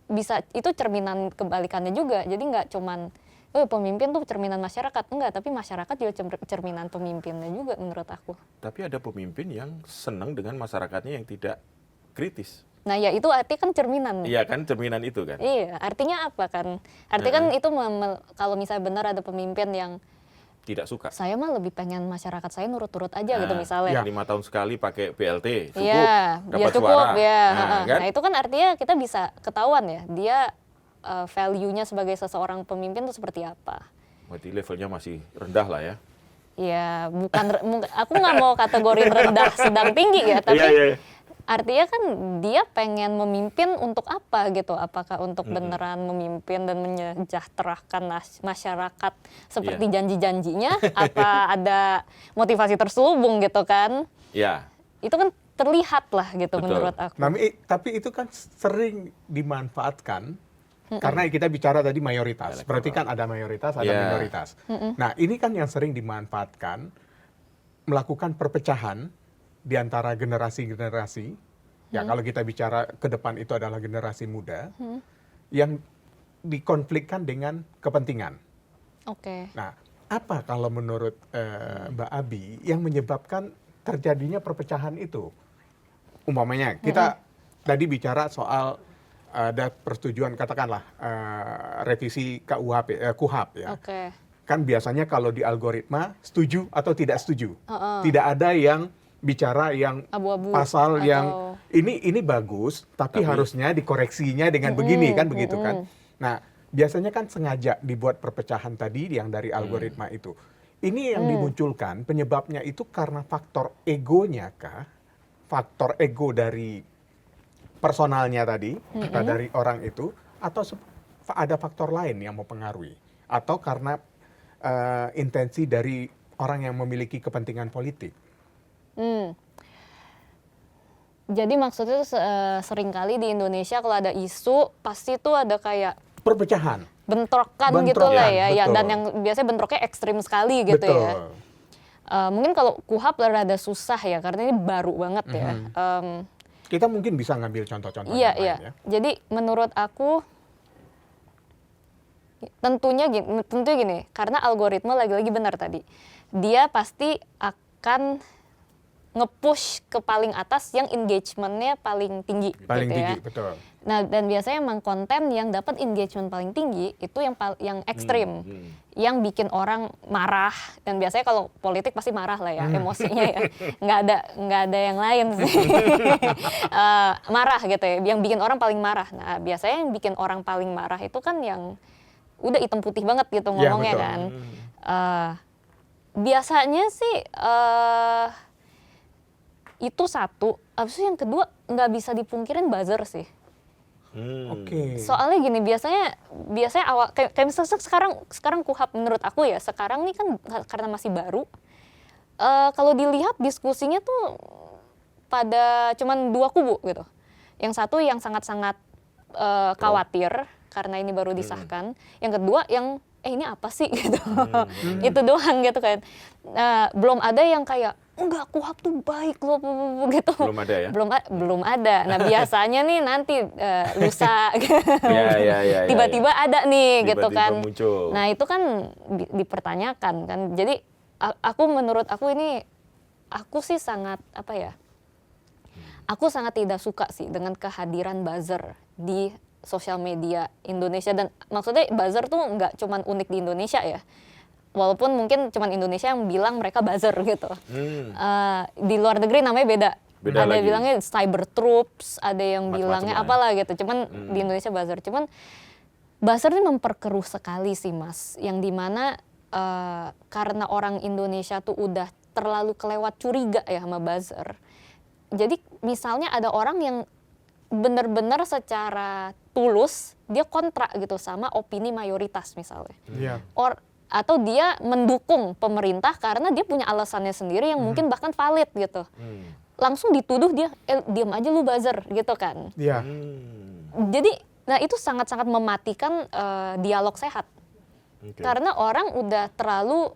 bisa itu cerminan kebalikannya juga. Jadi nggak cuman pemimpin tuh cerminan masyarakat, enggak, tapi masyarakat juga cerminan pemimpinnya juga menurut aku. Tapi ada pemimpin yang senang dengan masyarakatnya yang tidak kritis. Nah ya itu artinya kan cerminan. Iya kan, cerminan itu kan. Iya, artinya apa kan? Artinya kan itu kalau misalnya benar ada pemimpin yang tidak suka. Saya mah lebih pengen masyarakat saya nurut-nurut aja gitu misalnya. 5 tahun sekali pakai BLT, cukup, Iya, dapat cukup suara. ya. Kan? Nah itu kan artinya kita bisa ketahuan ya, dia value-nya sebagai seseorang pemimpin itu seperti apa. Berarti levelnya masih rendah lah ya. Ya bukan, aku nggak mau kategori rendah sedang tinggi ya, tapi artinya kan dia pengen memimpin untuk apa gitu? Apakah untuk beneran memimpin dan menyejahterakan masyarakat seperti janji-janjinya? Apa ada motivasi terselubung gitu kan? Iya. Itu kan terlihat lah gitu. Betul. Menurut aku. Tapi itu kan sering dimanfaatkan karena kita bicara tadi mayoritas. Berarti kan ada mayoritas, ada minoritas. Nah ini kan yang sering dimanfaatkan melakukan perpecahan di antara generasi-generasi Ya kalau kita bicara ke depan itu adalah generasi muda yang dikonflikkan dengan kepentingan. Oke. Nah, apa kalau menurut Mbak Abi yang menyebabkan terjadinya perpecahan itu? Umpamanya kita tadi bicara soal ada persetujuan katakanlah revisi KUHP ya. Oke. Kan biasanya kalau di algoritma setuju atau tidak setuju. Tidak ada yang bicara yang Abu-abu pasal atau- yang ini bagus tapi harusnya dikoreksinya dengan begini kan begitu kan. Nah, biasanya kan sengaja dibuat perpecahan tadi yang dari algoritma itu. Ini yang dimunculkan penyebabnya itu karena faktor egonya kah? Faktor ego dari personalnya tadi, dari orang itu, atau ada faktor lain yang mempengaruhi? Atau karena intensi dari orang yang memiliki kepentingan politik? Jadi maksudnya seringkali di Indonesia kalau ada isu pasti tuh ada kayak Perpecahan. bentrokan gitu lah ya, ya, betul. dan yang biasanya bentroknya ekstrim sekali gitu Betul. ya. Mungkin kalau KUHP rada susah ya karena ini baru banget ya. Kita mungkin bisa ngambil contoh-contoh Iya, yang iya. lain ya. Jadi menurut aku tentunya gini, karena algoritma lagi-lagi benar tadi. Dia pasti akan nge-push ke paling atas yang engagement-nya paling tinggi Paling gitu tinggi, ya. betul. Nah, dan biasanya emang konten yang dapat engagement paling tinggi itu yang ekstrim, yang bikin orang marah. Dan biasanya kalau politik pasti marah lah ya, emosinya ya. Nggak ada yang lain sih. Marah gitu ya, yang bikin orang paling marah. Nah, biasanya yang bikin orang paling marah itu kan yang udah hitam putih banget gitu Iya, ngomongnya betul. kan. Biasanya sih itu satu. Abis itu yang kedua nggak bisa dipungkirin buzzer sih. Oke. Soalnya gini, biasanya awal kayak misalnya sekarang KUHP menurut aku ya, sekarang nih kan karena masih baru. Kalau dilihat diskusinya tuh pada cuman dua kubu gitu. Yang satu yang sangat-sangat khawatir karena ini baru disahkan. Yang kedua yang ini apa sih gitu. Itu doang gitu kan. Belum ada yang kayak enggak, KUHP tuh baik loh gitu. Belum ada ya? Belum ada. Nah, biasanya nih nanti lusa Ya. tiba-tiba ada nih gitu Tiba-tiba kan. muncul. Nah, itu kan dipertanyakan kan. Jadi menurut aku ini aku sih sangat apa ya? Aku sangat tidak suka sih dengan kehadiran buzzer di sosial media Indonesia, dan maksudnya buzzer tuh nggak cuman unik di Indonesia ya. Walaupun mungkin cuman Indonesia yang bilang mereka buzzer gitu. Di luar negeri namanya beda. Beda Ada lagi. yang bilangnya cyber troops, ada yang Macam-macam bilangnya lah ya. apalah gitu. Cuman di Indonesia buzzer. Cuman buzzer ini memperkeruh sekali sih Mas. Yang dimana karena orang Indonesia tuh udah terlalu kelewat curiga ya sama buzzer. Jadi misalnya ada orang yang benar-benar secara tulus dia kontra gitu sama opini mayoritas misalnya. Iya. Atau dia mendukung pemerintah karena dia punya alasannya sendiri yang mungkin bahkan valid gitu. Langsung dituduh dia, diam aja lu buzzer gitu kan. Iya. Jadi, nah itu sangat-sangat mematikan dialog sehat. Oke. Karena orang udah terlalu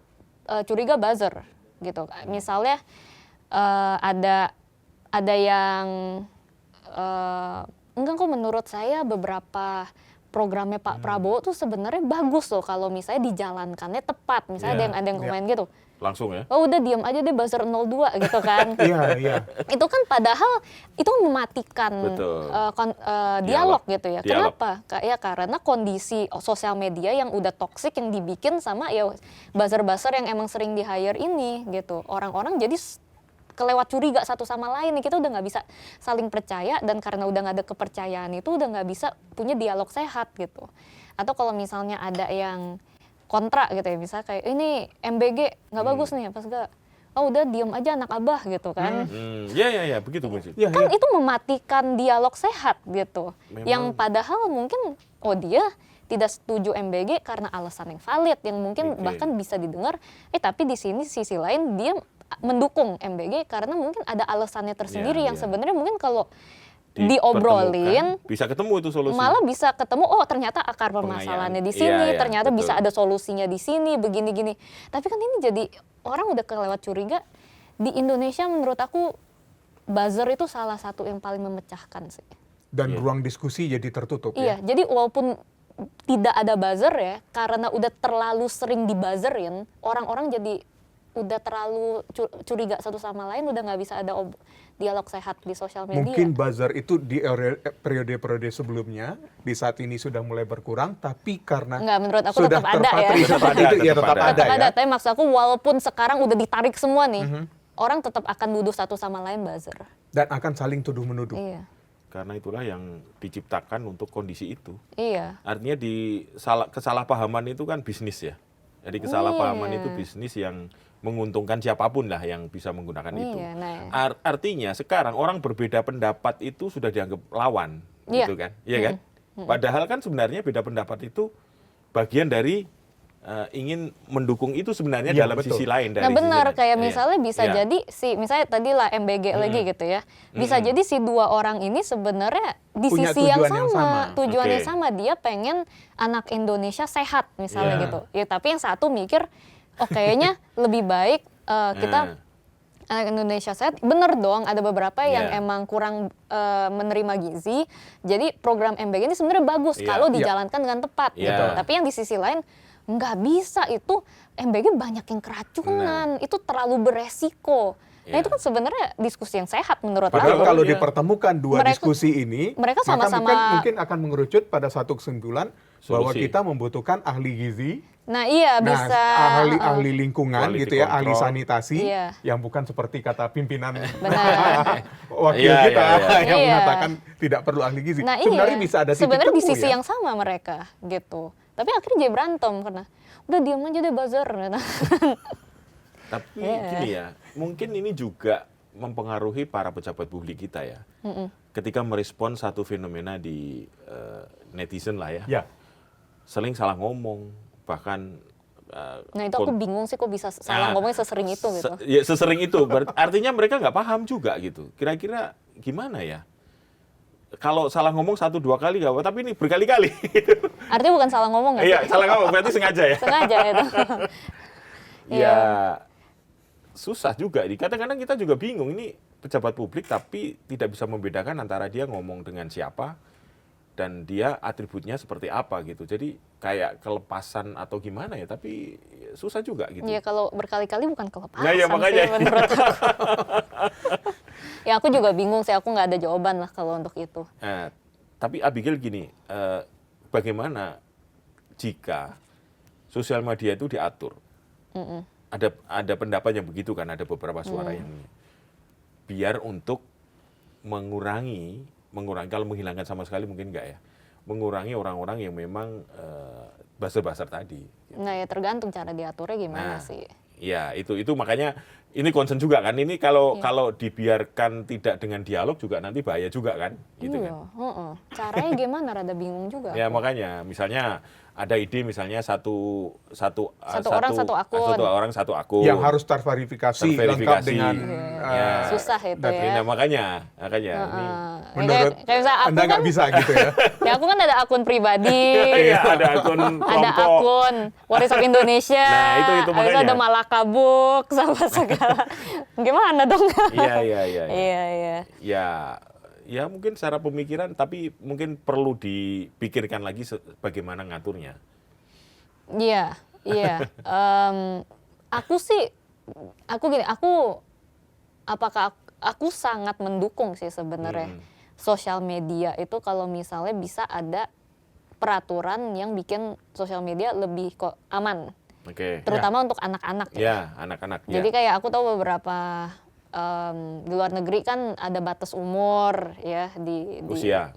curiga buzzer gitu. Misalnya ada yang enggak kok, menurut saya beberapa programnya Pak Prabowo tuh sebenarnya bagus loh kalau misalnya dijalankannya tepat. Misalnya Iya, ada yang komen gitu. Langsung ya? Oh udah diam aja deh buzzer 02 gitu kan. Iya. Itu kan padahal itu mematikan Betul. dialog gitu ya. Dialog. Kenapa? Ya karena kondisi sosial media yang udah toksik yang dibikin sama ya buzzer-buzzer yang emang sering di-hire ini gitu. Orang-orang jadi kelewat curiga satu sama lain nih, kita udah nggak bisa saling percaya, dan karena udah nggak ada kepercayaan itu udah nggak bisa punya dialog sehat gitu. Atau kalau misalnya ada yang kontra gitu ya, misalnya kayak ini MBG nggak bagus nih, pas gak, oh udah diem aja anak abah gitu kan. Ya, begitu Bu Siti. Iya, Kan iya. itu mematikan dialog sehat gitu. Memang. Yang padahal mungkin dia tidak setuju MBG karena alasan yang valid yang mungkin Oke. bahkan bisa didengar, tapi di sini sisi lain dia mendukung MBG karena mungkin ada alasannya tersendiri Iya, yang iya. sebenarnya mungkin kalau Dipertemukan, diobrolin bisa ketemu itu solusi. malah bisa ketemu, oh ternyata akar permasalahannya di sini, Iya, iya, ternyata betul. bisa ada solusinya di sini, begini-gini. Tapi kan ini jadi orang udah kelewat curiga. Di Indonesia menurut aku buzzer itu salah satu yang paling memecahkan sih. Dan Iya. ruang diskusi jadi tertutup Iya, ya. jadi walaupun tidak ada buzzer ya, karena udah terlalu sering dibuzzerin, orang-orang jadi udah terlalu curiga satu sama lain, udah nggak bisa ada dialog sehat di sosial media. Mungkin buzzer itu di periode-periode sebelumnya, di saat ini sudah mulai berkurang, tapi karena Nggak, menurut aku sudah tetap ada ya. terpatri seperti itu, ya tetap ada Tetap ada, ya. tapi maksud aku walaupun sekarang udah ditarik semua nih, orang tetap akan nuduh satu sama lain buzzer. Dan akan saling tuduh-menuduh. Iya, Karena itulah yang diciptakan untuk kondisi itu. iya, Artinya kesalahpahaman itu kan bisnis ya. Jadi kesalahpahaman Iya. itu bisnis yang menguntungkan siapapun lah yang bisa menggunakan itu. iya. Nah, Artinya sekarang orang berbeda pendapat itu sudah dianggap lawan, Iya. gitu kan? Iya kan? Padahal kan sebenarnya beda pendapat itu bagian dari ingin mendukung itu sebenarnya Iya, dalam betul. sisi lain. Dari nah benar, sisi lain. kayak Iya. misalnya bisa Iya. jadi misalnya tadi lah MBG lagi gitu ya, bisa jadi si dua orang ini sebenarnya di Punya sisi yang tujuan yang sama, sama. tujuannya Oke. sama, dia pengen anak Indonesia sehat misalnya Iya. gitu. Ya tapi yang satu mikir, oh kayaknya lebih baik kita anak Indonesia sehat, bener dong, ada beberapa yang Iya. emang kurang menerima gizi. Jadi program MBG ini sebenarnya bagus Iya. kalau Iya. dijalankan dengan tepat Iya. gitu. Tapi yang di sisi lain nggak bisa, itu MBG banyak yang keracunan, itu terlalu beresiko. Nah Iya. itu kan sebenarnya diskusi yang sehat menurut Padahal aku. kalau Iya. dipertemukan dua Mereka- diskusi ini, mereka maka sama-sama- mungkin akan mengerucut pada satu kesimpulan bahwa Solusi. kita membutuhkan ahli gizi, Nah iya bisa ahli lingkungan Quality gitu ya, ahli control. sanitasi, Iya. yang bukan seperti kata pimpinan Benar. wakil Iya, kita iya, iya. yang Iya. mengatakan tidak perlu ahli gizi. Nah Sebenarnya iya, bisa ada titik sebenarnya di temu sisi ya. yang sama mereka gitu. Tapi akhirnya jadi berantem karena udah diam aja deh buzzer. Tapi Iya. gini ya, mungkin ini juga mempengaruhi para pejabat publik kita ya. Ketika merespon satu fenomena di netizen lah ya, Ya, sering salah ngomong, bahkan Nah itu aku bingung sih kok bisa salah Nah, ngomongnya sesering itu gitu. Ya sesering itu, artinya mereka nggak paham juga gitu. Kira-kira gimana ya? Kalau salah ngomong 1-2 kali nggak apa, tapi ini berkali-kali. Artinya bukan salah ngomong nggak sih? Iya, salah ngomong berarti sengaja ya. Sengaja itu. Ya susah juga. Kadang-kadang kita juga bingung, ini pejabat publik tapi tidak bisa membedakan antara dia ngomong dengan siapa dan dia atributnya seperti apa gitu. Jadi kayak kelepasan atau gimana ya, tapi susah juga gitu. Iya kalau berkali-kali bukan kelepasan Nah, ya, makanya. sih menurut aku. Ya aku juga bingung sih, aku nggak ada jawaban lah kalau untuk itu. Nah, tapi Abigail gini, bagaimana jika sosial media itu diatur? Ada pendapat yang begitu kan, ada beberapa suara yang biar untuk mengurangi kalau menghilangkan sama sekali mungkin enggak ya, mengurangi orang-orang yang memang buzzer-buzzer tadi. Nah ya tergantung cara diaturnya gimana Nah, sih. Ya itu makanya ini concern juga kan, ini kalau dibiarkan tidak dengan dialog juga nanti bahaya juga kan, gitu Iya, kan. heeh. Caranya gimana rada bingung juga. Ya aku. makanya misalnya ada ide misalnya satu orang satu akun. satu orang satu akun yang harus terverifikasi, lengkap Terverifikasi. dengan Ya. Susah itu data. ya. Nah, makanya ini Ya, Menurut kayak misalnya aku Anda nggak kan, bisa gitu ya. ya aku kan ada akun pribadi, ya, ada akun ada kelompok. akun What is of Indonesia, Nah, itu habis makanya. ada Malakabuk sama segala. Gimana dong? Iya iya iya. Iya iya. Ya mungkin secara pemikiran tapi mungkin perlu dipikirkan lagi bagaimana ngaturnya. Iya, iya. Aku aku sangat mendukung sih sebenarnya sosial media itu kalau misalnya bisa ada peraturan yang bikin sosial media lebih kok aman, Oke. terutama untuk anak-anak ya. Ya, anak-anak ya. Jadi kayak aku tahu beberapa di luar negeri kan ada batas umur ya di Usia.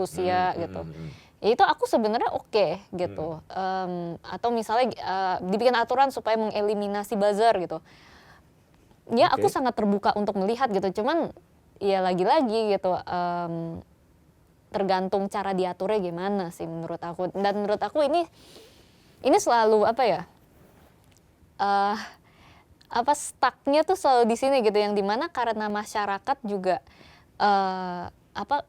gitu. Ya itu aku sebenarnya oke gitu. Atau misalnya dibikin aturan supaya mengeliminasi buzzer gitu. Ya aku Oke. sangat terbuka untuk melihat gitu. Cuman ya lagi-lagi gitu tergantung cara diaturnya gimana sih menurut aku. Dan menurut aku ini selalu apa ya? Stucknya tuh selalu di sini gitu, yang dimana karena masyarakat juga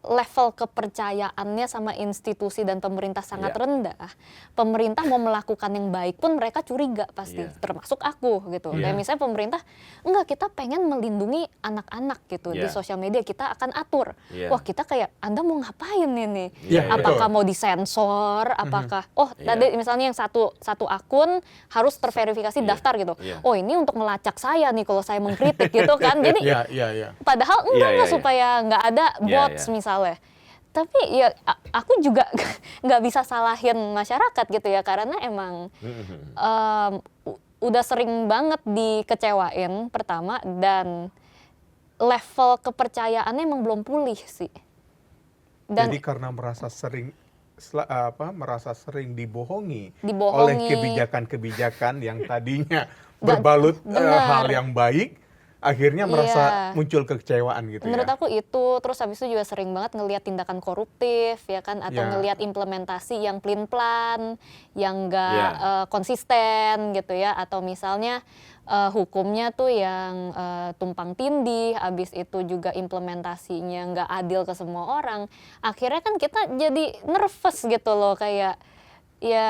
level kepercayaannya sama institusi dan pemerintah sangat Iya. rendah, pemerintah mau melakukan yang baik pun mereka curiga pasti, Iya. termasuk aku gitu. Iya. Kayak misalnya pemerintah, enggak, kita pengen melindungi anak-anak gitu di Iya. sosial media, kita akan atur. Iya. Wah, kita kayak, Anda mau ngapain ini? Iya, Apakah betul. mau disensor? Apakah, Iya. tadi misalnya yang satu akun harus terverifikasi Iya. daftar gitu. Iya. Oh, ini untuk melacak saya nih kalau saya mengkritik gitu kan. Jadi Iya. padahal Iya, enggak iya. supaya nggak ada Iya, bots iya. misalnya. Tapi ya aku juga nggak bisa salahin masyarakat gitu ya, karena emang udah sering banget dikecewain pertama, dan level kepercayaannya emang belum pulih sih. Dan Jadi karena merasa sering dibohongi oleh Dibohongi. kebijakan-kebijakan yang tadinya Dan- berbalut benar. hal yang baik, akhirnya merasa Iya. muncul kekecewaan gitu menurut ya. aku itu, terus habis itu juga sering banget ngelihat tindakan koruptif ya kan, atau Ya. ngelihat implementasi yang pelin-pelan, yang nggak Ya. konsisten gitu ya, atau misalnya hukumnya tuh yang tumpang tindih, habis itu juga implementasinya nggak adil ke semua orang. Akhirnya kan kita jadi nervous gitu loh, kayak ya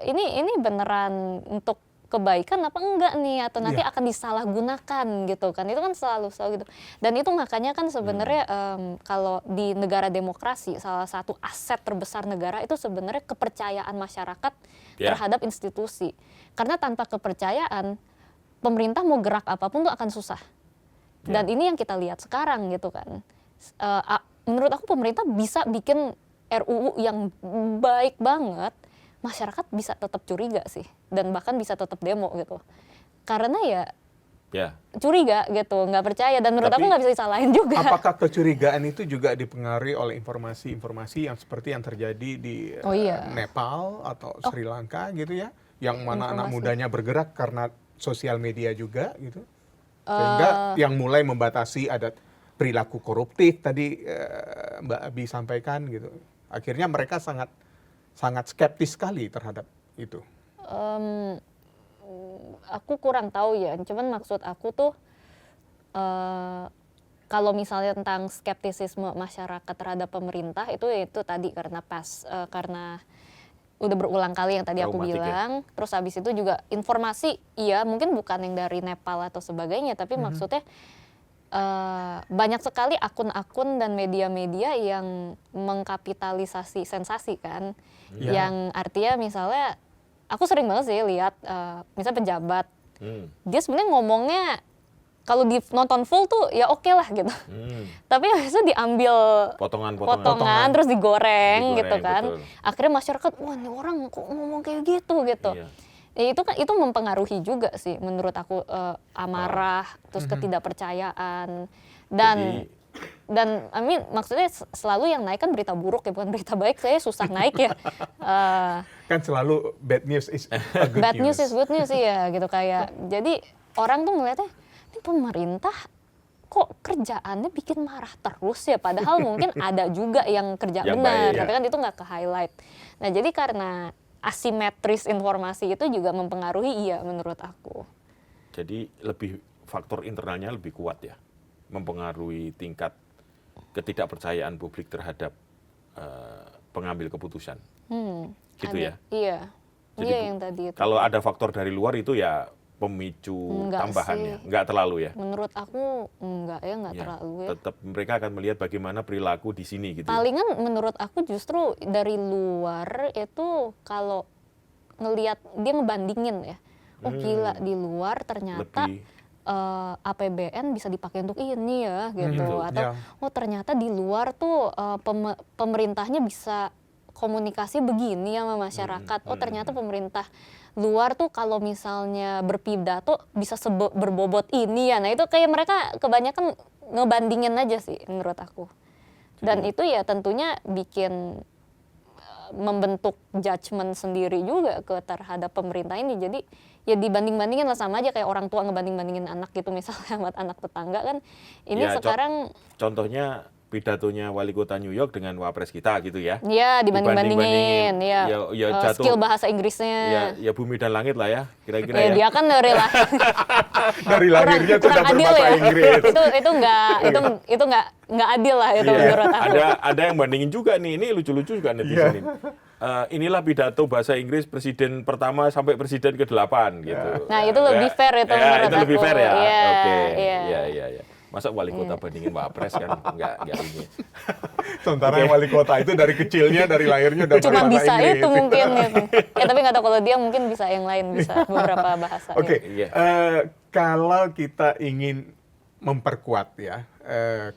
ini beneran untuk kebaikan apa enggak nih, atau nanti Iya. akan disalahgunakan gitu kan. Itu kan selalu gitu. Dan itu makanya kan sebenarnya kalau di negara demokrasi, salah satu aset terbesar negara itu sebenarnya kepercayaan masyarakat Ya. terhadap institusi. Karena tanpa kepercayaan, pemerintah mau gerak apapun tuh akan susah. Dan ini yang kita lihat sekarang gitu kan. Menurut aku pemerintah bisa bikin RUU yang baik banget, masyarakat bisa tetap curiga sih, dan bahkan bisa tetap demo gitu. Karena ya Ya. curiga gitu, nggak percaya, dan menurut Tapi aku nggak bisa disalahin juga. Apakah kecurigaan itu juga dipengaruhi oleh informasi-informasi yang seperti yang terjadi di Oh iya. Nepal atau Sri Lanka gitu ya, yang mana anak Informasi. mudanya bergerak karena sosial media juga gitu, sehingga yang mulai membatasi adat perilaku koruptif tadi Mbak Abi sampaikan gitu. Akhirnya mereka sangat skeptis sekali terhadap itu. Aku kurang tahu ya, cuman maksud aku tuh kalau misalnya tentang skeptisisme masyarakat terhadap pemerintah itu tadi karena udah berulang kali yang tadi aku Traumatik ya. bilang. Terus habis itu juga informasi, iya mungkin bukan yang dari Nepal atau sebagainya, tapi maksudnya banyak sekali akun-akun dan media-media yang mengkapitalisasi sensasi kan, Ya. yang artinya misalnya aku sering banget sih lihat misalnya pejabat, dia sebenarnya ngomongnya kalau nonton full tuh ya oke lah gitu. Tapi habis itu diambil Potongan-potongan. terus digoreng gitu Digoreng, kan. betul. Akhirnya masyarakat, wah ini orang kok ngomong kayak gitu. Iya. Ya, itu mempengaruhi juga sih menurut aku, amarah, terus ketidakpercayaan, dan I mean, maksudnya selalu yang naik kan berita buruk ya, bukan berita baik. Saya susah naik ya. Kan selalu bad news is a good Bad news is good news ya gitu, kayak jadi orang tuh ngeliatnya ini pemerintah kok kerjaannya bikin marah terus ya, padahal mungkin ada juga yang kerja Yang benar, baik, ya. tapi kan itu nggak ke highlight. Nah jadi karena asimetris informasi itu juga mempengaruhi, iya menurut aku. Jadi faktor internalnya lebih kuat ya, mempengaruhi tingkat ketidakpercayaan publik terhadap pengambil keputusan. Gitu ya. Iya. Jadi Iya yang tadi itu. Kalau ada faktor dari luar itu ya pemicu Enggak tambahannya, sih. nggak terlalu ya. Menurut aku enggak Ya, terlalu ya. tetap mereka akan melihat bagaimana perilaku di sini gitu. Ya. Palingan menurut aku justru dari luar itu kalau ngelihat dia ngebandingin ya. Oh gila, di luar ternyata Lebih APBN bisa dipakai untuk ini ya gitu. Betul. Atau Ya. oh ternyata di luar tuh pemerintahnya bisa komunikasi begini sama masyarakat. Oh ternyata pemerintah luar tuh kalau misalnya berpidato bisa berbobot ini ya. Nah itu kayak mereka kebanyakan ngebandingin aja sih menurut aku. Dan itu ya tentunya bikin membentuk judgement sendiri juga terhadap pemerintah ini. Jadi ya dibanding-bandingin lah, sama aja kayak orang tua ngebanding-bandingin anak gitu misalnya sama anak tetangga kan. Ini Ya, sekarang contohnya pidatonya wali kota New York dengan wapres kita gitu ya. Iya, dibanding-bandingin. Ya, Ya, ya jatuh. skill bahasa Inggrisnya. Ya bumi dan langit lah ya, kira-kira Ya, ya. dia kan dari lahir. Dari lahirnya sudah kurang adil berbahasa ya. Inggris. Itu nggak adil lah itu Iya. menurut aku. Ada yang bandingin juga nih, ini lucu-lucu juga netizen ini. Inilah pidato bahasa Inggris presiden pertama sampai presiden ke-8 gitu. Nah, itu lebih fair itu menurut itu lebih aku. fair ya. Iya, Oke. iya. Iya. Masa wali kota bandingin wapres kan enggak ini. Sementara yang wali kota itu dari kecilnya, dari lahirnya udah Cuma berbahasa bisa Inggris. itu mungkin gitu. Ya tapi nggak tahu kalau dia mungkin bisa yang lain, bisa beberapa bahasa. Oke, ya. Iya. kalau kita ingin memperkuat ya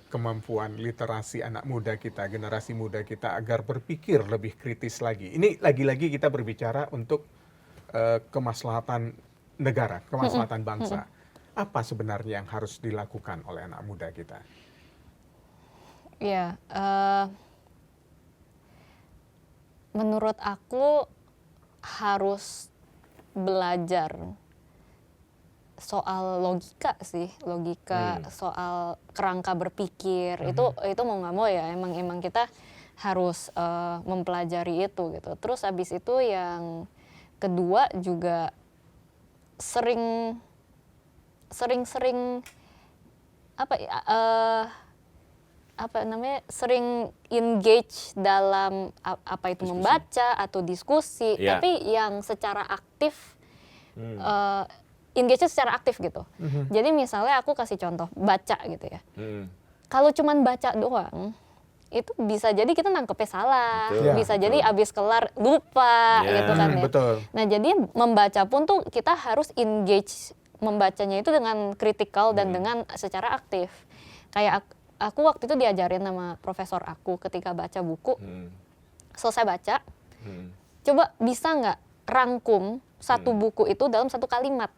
kemampuan literasi anak muda kita, generasi muda kita agar berpikir lebih kritis lagi. Ini lagi-lagi kita berbicara untuk kemaslahatan negara, kemaslahatan bangsa. Apa sebenarnya yang harus dilakukan oleh anak muda kita? Ya, menurut aku harus belajar soal logika sih, soal kerangka berpikir. Itu mau nggak mau ya, emang kita harus mempelajari itu gitu. Terus habis itu yang kedua juga sering sering engage dalam apa itu Diskusi. membaca atau diskusi, Iya. tapi yang secara aktif engage secara aktif gitu. Jadi misalnya aku kasih contoh baca gitu ya. Kalau cuman baca doang itu bisa jadi kita nangkepnya salah, Betul. bisa Ya, jadi betul. abis kelar lupa Ya. gitu kan ya. Betul. Nah jadi membaca pun tuh kita harus engage membacanya itu dengan kritikal dan dengan secara aktif. Kayak aku waktu itu diajarin sama profesor aku ketika baca buku, selesai baca, coba bisa nggak rangkum satu buku itu dalam satu kalimat.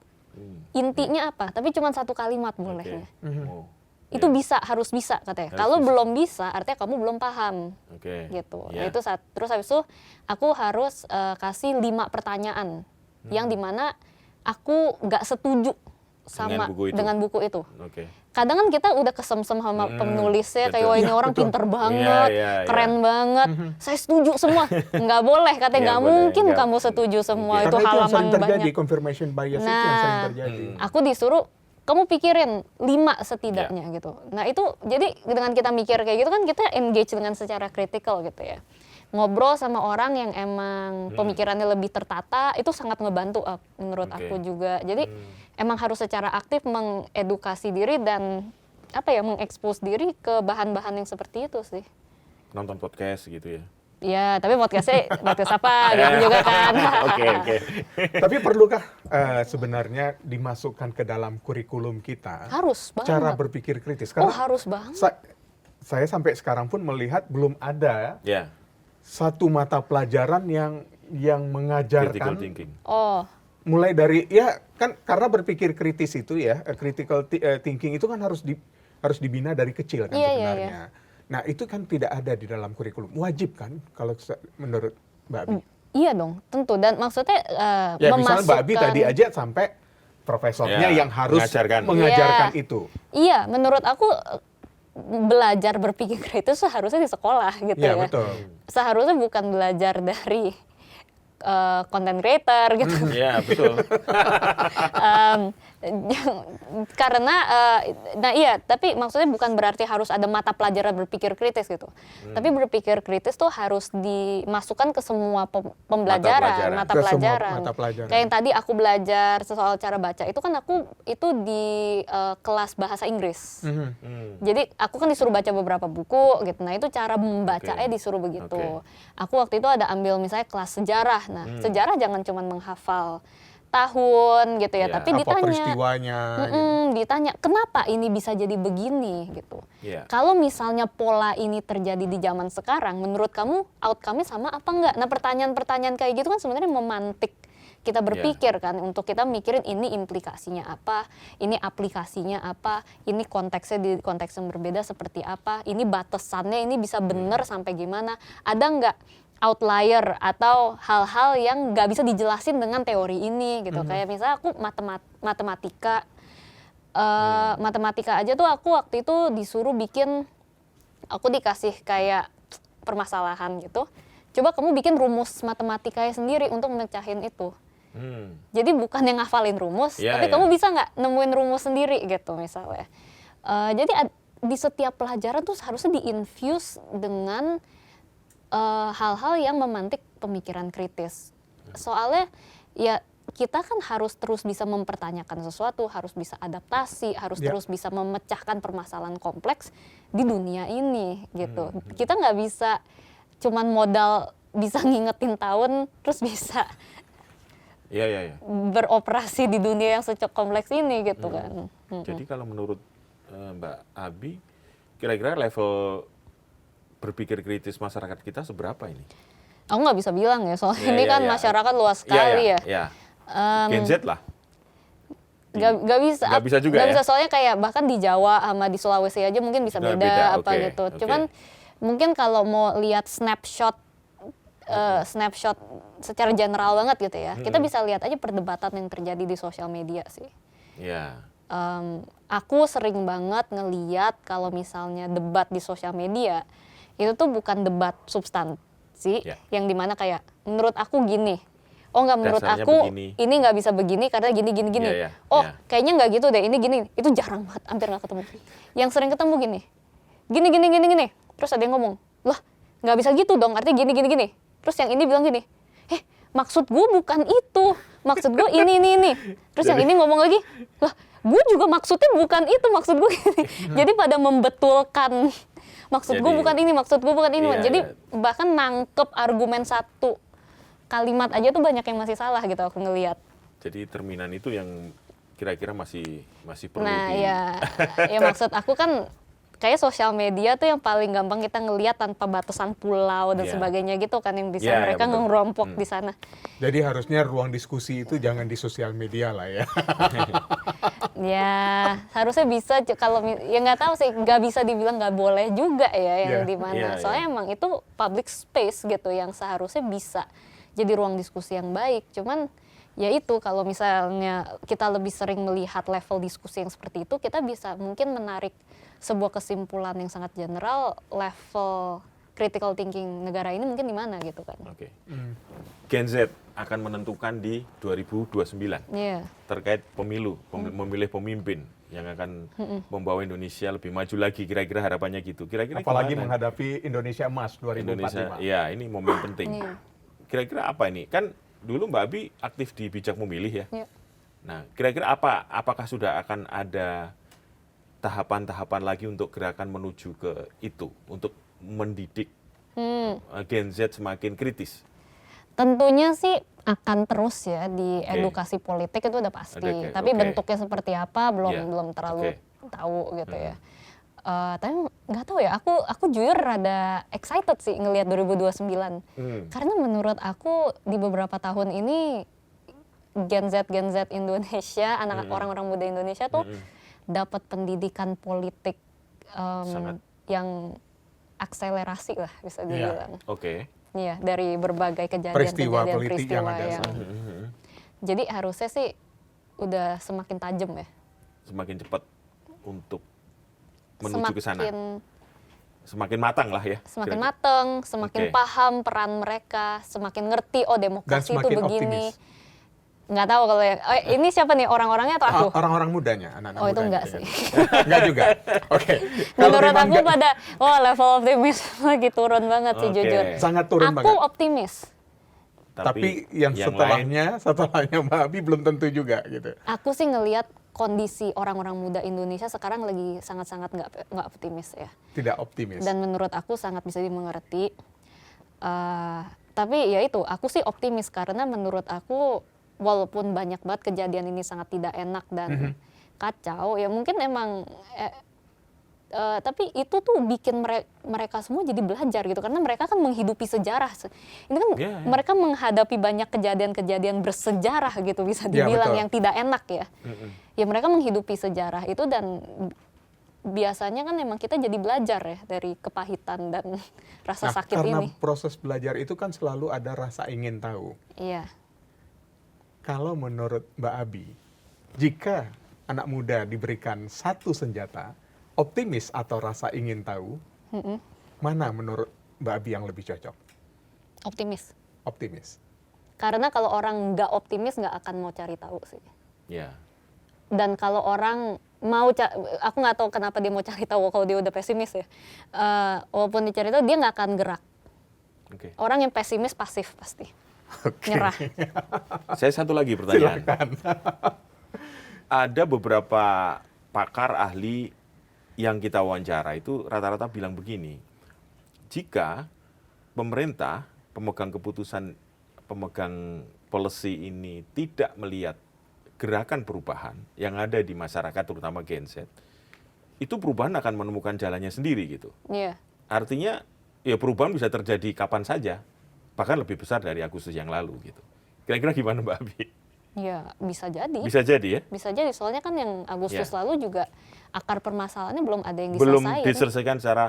Intinya apa? Tapi cuma satu kalimat boleh Oke. ya. Oh, Itu iya. harus bisa katanya. Harus Kalau bisa. belum bisa, artinya kamu belum paham. Oke. Gitu. Iya. Nah, itu terus habis itu aku harus kasih 5 pertanyaan yang dimana aku nggak setuju sama dengan buku itu. Oke. Kadang kan kita udah kesemsem sama penulisnya, kayak betul. wah ini orang betul. pinter banget, Iya. keren banget, saya setuju semua. Nggak boleh katanya, Nggak nggak boleh, mungkin nggak. kamu setuju semua, Karena itu itu yang halaman sering terjadi, banyak. confirmation bias itu yang sering Nah, terjadi. aku disuruh kamu pikirin 5 setidaknya gitu. Nah itu jadi dengan kita mikir kayak gitu kan kita engage dengan secara kritikal gitu ya. Ngobrol sama orang yang emang pemikirannya lebih tertata itu sangat ngebantu menurut Oke. aku juga. Jadi emang harus secara aktif mengedukasi diri dan mengekspos diri ke bahan-bahan yang seperti itu sih. Nonton podcast gitu ya. Ya, tapi podcast apa gitu juga kan. Oke. Tapi perlukah sebenarnya dimasukkan ke dalam kurikulum kita Harus banget. cara berpikir kritis? Oh, harus banget. Saya sampai sekarang pun melihat belum ada Ya. satu mata pelajaran yang Critical mengajarkan thinking. Oh, mulai dari ya kan karena berpikir kritis itu ya critical thinking itu kan harus dibina dari kecil kan Iya, iya, sebenarnya. Nah itu kan tidak ada di dalam kurikulum, wajib kan kalau menurut Mbak Abi? iya dong, tentu. Dan maksudnya Ya misalnya Mbak Abi tadi aja sampai profesornya Ya, yang harus mengajarkan. mengajarkan Iya. itu. Iya, menurut aku belajar berpikir kritis seharusnya di sekolah gitu Iya ya. betul. Seharusnya bukan belajar dari content creator gitu. Iya, betul. Karena nah iya, tapi maksudnya bukan berarti harus ada mata pelajaran berpikir kritis gitu. Tapi berpikir kritis tuh harus dimasukkan ke semua pembelajaran, Mata Ke semua pelajaran. mata pelajaran. Kayak yang tadi aku belajar soal cara baca itu kan aku itu di kelas bahasa Inggris. Jadi aku kan disuruh baca beberapa buku gitu. Nah, itu cara membacanya Oke. disuruh begitu. Oke. Aku waktu itu ada ambil misalnya kelas sejarah. Nah, sejarah jangan cuma menghafal tahun gitu ya, Iya. tapi Apa ditanya. peristiwanya? gitu. Ditanya kenapa ini bisa jadi begini gitu. Iya. Kalau misalnya pola ini terjadi di zaman sekarang, menurut kamu outcome-nya sama apa enggak? Nah, pertanyaan-pertanyaan kayak gitu kan sebenarnya memantik kita berpikir kan, untuk kita mikirin ini implikasinya apa, ini aplikasinya apa, ini konteksnya di konteks yang berbeda seperti apa, ini batasannya ini bisa bener sampai gimana, ada nggak outlier atau hal-hal yang nggak bisa dijelasin dengan teori ini gitu. Kayak misalnya aku matematika aja tuh aku waktu itu disuruh bikin aku dikasih kayak permasalahan gitu. Coba kamu bikin rumus matematikanya sendiri untuk mecahin itu. Jadi bukan yang ngafalin rumus, tapi kamu bisa nggak nemuin rumus sendiri gitu misalnya. Jadi di setiap pelajaran tuh harusnya diinfuse dengan hal-hal yang memantik pemikiran kritis. Soalnya ya kita kan harus terus bisa mempertanyakan sesuatu, harus bisa adaptasi, harus terus bisa memecahkan permasalahan kompleks di dunia ini gitu. Kita nggak bisa cuman modal bisa ngingetin tahun terus bisa beroperasi di dunia yang secok kompleks ini gitu kan. Jadi kalau menurut Mbak Abi, kira-kira level berpikir kritis masyarakat kita seberapa ini? Aku nggak bisa bilang ya, soalnya ini kan masyarakat luas sekali ya. Gen Z lah. Gak bisa. Nggak bisa juga nggak ya? bisa, soalnya kayak bahkan di Jawa sama di Sulawesi aja mungkin bisa beda apa gitu. Cuman mungkin kalau mau lihat snapshot secara general banget gitu ya, kita bisa lihat aja perdebatan yang terjadi di sosial media sih. Iya. Aku sering banget ngeliat kalau misalnya debat di sosial media itu tuh bukan debat substansi yang dimana kayak menurut aku gini, oh nggak menurut Dasarnya aku begini. ini nggak bisa begini karena gini. Kayaknya nggak gitu deh, ini gini, itu jarang banget, hampir nggak ketemu. Yang sering ketemu gini, terus ada yang ngomong, lah nggak bisa gitu dong, artinya gini. Terus yang ini bilang gini, maksud gue bukan itu, maksud gue ini. Terus yang ini ngomong lagi, lah gue juga maksudnya bukan itu, maksud gue gini. Jadi pada membetulkan, maksud gue bukan ini. Jadi bahkan nangkep argumen satu kalimat aja tuh banyak yang masih salah gitu aku ngelihat. Jadi terminan itu yang kira-kira masih perlu ya maksud aku kan kayak sosial media tuh yang paling gampang kita ngelihat tanpa batasan pulau dan sebagainya gitu kan, yang bisa mereka ngerompok di sana. Jadi harusnya ruang diskusi itu jangan di sosial media lah ya. Ya harusnya bisa, kalau ya nggak tahu sih, nggak bisa dibilang nggak boleh juga ya yang di mana. Soalnya emang itu public space gitu yang seharusnya bisa jadi ruang diskusi yang baik. Cuman ya itu, kalau misalnya kita lebih sering melihat level diskusi yang seperti itu, kita bisa mungkin menarik sebuah kesimpulan yang sangat general, level critical thinking negara ini mungkin di mana gitu kan. Oke. Gen Z akan menentukan di 2029 terkait pemilu, memilih pemimpin yang akan membawa Indonesia lebih maju lagi, kira-kira harapannya gitu. Kira-kira apalagi gimana? menghadapi Indonesia Emas 2045. Indonesia, ya ini momen penting. Kira-kira apa ini? Kan dulu Mbak Abi aktif di Bijak Memilih ya. Nah, kira-kira apakah sudah akan ada tahapan-tahapan lagi untuk gerakan menuju ke itu, untuk mendidik Gen Z semakin kritis? Tentunya sih akan terus ya di edukasi politik, itu udah pasti. Tapi bentuknya seperti apa belum terlalu tahu gitu ya. Tapi nggak tahu ya, aku jujur rada excited sih ngelihat 2029. Karena menurut aku di beberapa tahun ini Gen Z Indonesia, orang-orang muda Indonesia tuh dapat pendidikan politik yang akselerasi lah bisa dibilang. Iya, dari berbagai peristiwa politik yang ada. Jadi harusnya sih udah semakin tajam ya. Semakin cepat untuk menuju ke sana. Semakin matang lah ya. Semakin matang, semakin paham peran mereka, semakin ngerti demokrasi itu begini. Optimis. Nggak tahu kalau ini siapa nih, orang-orangnya atau aku? Orang-orang mudanya, anak-anak itu mudanya. enggak sih. Enggak juga. Oke. Menurut aku pada level optimis lagi turun banget sih jujur. Sangat turun banget. Aku optimis. Tapi yang setelahnya Mbak Abi belum tentu juga gitu. Aku sih ngelihat kondisi orang-orang muda Indonesia sekarang lagi sangat-sangat nggak optimis ya. Tidak optimis. Dan menurut aku sangat bisa dimengerti. Tapi ya itu, aku sih optimis karena menurut aku walaupun banyak banget kejadian ini sangat tidak enak dan kacau, ya mungkin emang tapi itu tuh bikin mereka semua jadi belajar gitu, karena mereka kan menghidupi sejarah. Ini kan mereka menghadapi banyak kejadian-kejadian bersejarah gitu, bisa dibilang yang tidak enak ya. Ya mereka menghidupi sejarah itu, dan biasanya kan emang kita jadi belajar ya dari kepahitan dan rasa sakit ini. Karena proses belajar itu kan selalu ada rasa ingin tahu. Iya. Kalau menurut Mbak Abi, jika anak muda diberikan satu senjata, optimis atau rasa ingin tahu, Mana menurut Mbak Abi yang lebih cocok? Optimis. Optimis. Karena kalau orang nggak optimis nggak akan mau cari tahu sih. Ya. Dan kalau orang mau, aku nggak tahu kenapa dia mau cari tahu kalau dia udah pesimis ya. Walaupun dicari tahu dia nggak akan gerak. Oke. Orang yang pesimis pasif pasti. Nyerah. Saya satu lagi pertanyaan. Silakan. Ada beberapa pakar ahli yang kita wawancara itu rata-rata bilang begini, jika pemerintah, pemegang keputusan, pemegang policy ini tidak melihat gerakan perubahan yang ada di masyarakat, terutama Gen Z, itu perubahan akan menemukan jalannya sendiri gitu. Iya. Artinya ya perubahan bisa terjadi kapan saja, bahkan lebih besar dari Agustus yang lalu gitu. Kira-kira gimana Mbak Abi? Ya bisa jadi. Bisa jadi ya? Bisa jadi, soalnya kan yang Agustus Ya. lalu juga akar permasalahannya belum ada yang Belum diselesaikan. diselesaikan secara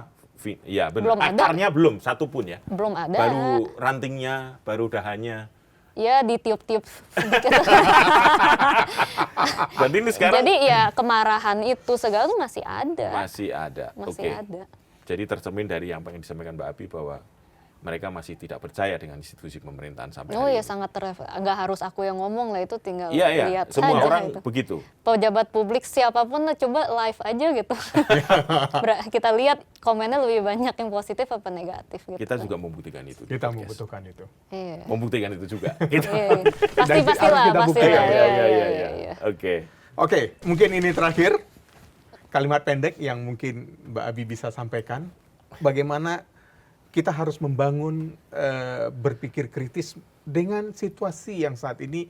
ya benar. Belum ada. Akarnya belum satu pun ya. Belum ada. Baru rantingnya, baru dahannya. Ya ditiup-tiup sedikit. Berarti ini sekarang Jadi ya kemarahan itu segala tuh masih ada. masih ada. Masih Oke. ada. Jadi tercermin dari yang pengen disampaikan Mbak Abi bahwa mereka masih tidak percaya dengan institusi pemerintahan sampai Oh hari ya ini. sangat nggak harus aku yang ngomong lah, itu tinggal Iya, iya. lihat Semua saja orang itu. begitu. Pejabat publik siapapun lah, coba live aja gitu. Kita lihat komennya lebih banyak yang positif apa negatif gitu. Kita juga membuktikan itu. di Kita podcast. membutuhkan itu. Iya. Membuktikan itu juga. Kita. Iya. Pasti Dan pasti harus lah, kita pasti buktikan. lah. Iya, Iya, iya, iya, iya. iya. Oke. Oke, mungkin ini terakhir kalimat pendek yang mungkin Mbak Abi bisa sampaikan. Bagaimana kita harus membangun berpikir kritis dengan situasi yang saat ini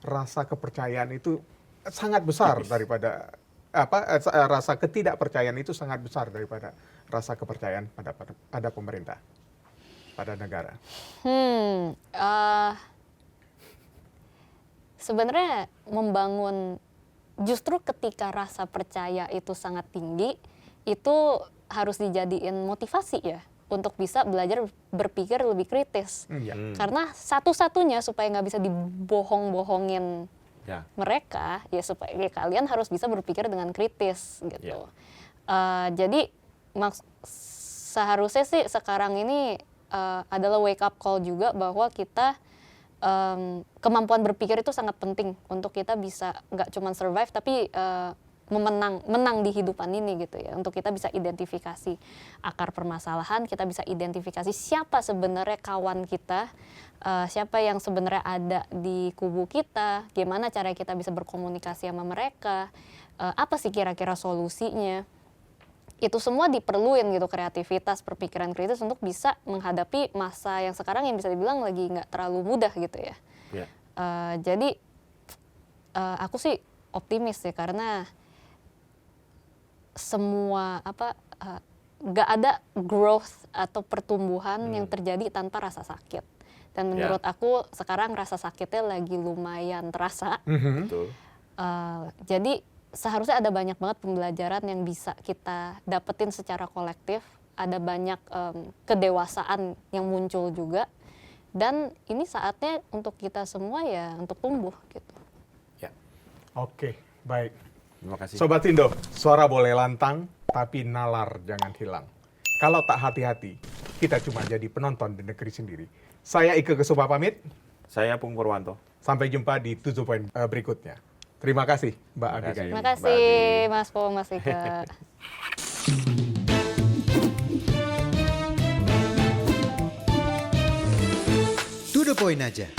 rasa kepercayaan itu sangat besar daripada rasa ketidakpercayaan itu sangat besar daripada rasa kepercayaan pada pemerintah, pada negara. Sebenarnya membangun, justru ketika rasa percaya itu sangat tinggi, itu harus dijadiin motivasi ya untuk bisa belajar berpikir lebih kritis. Iya. Karena satu-satunya supaya nggak bisa dibohong-bohongin Ya. mereka, ya supaya ya kalian harus bisa berpikir dengan kritis gitu. Jadi seharusnya sih sekarang ini adalah wake up call juga bahwa kita kemampuan berpikir itu sangat penting untuk kita bisa nggak cuma survive tapi menang di hidupan ini gitu ya. Untuk kita bisa identifikasi akar permasalahan, kita bisa identifikasi siapa sebenarnya kawan kita, siapa yang sebenarnya ada di kubu kita, gimana cara kita bisa berkomunikasi sama mereka, apa sih kira-kira solusinya. Itu semua diperluin gitu, kreativitas, perpikiran kritis untuk bisa menghadapi masa yang sekarang yang bisa dibilang lagi nggak terlalu mudah gitu ya. Ya. Jadi aku sih optimis ya, karena semua nggak ada growth atau pertumbuhan yang terjadi tanpa rasa sakit. Dan menurut aku sekarang rasa sakitnya lagi lumayan terasa. Betul. Jadi seharusnya ada banyak banget pembelajaran yang bisa kita dapetin secara kolektif. Ada banyak kedewasaan yang muncul juga. Dan ini saatnya untuk kita semua ya untuk tumbuh gitu. Ya. Oke, baik. Terima kasih. Sobat Indo, suara boleh lantang, tapi nalar jangan hilang. Kalau tak hati-hati, kita cuma jadi penonton di negeri sendiri. Saya Ike Kesupa pamit. Saya Pung Purwanto. Sampai jumpa di 7 poin berikutnya. Terima kasih, Mbak Abi. Terima Mbak kasih Abi. Mas Po, Mas Ika. To the point aja.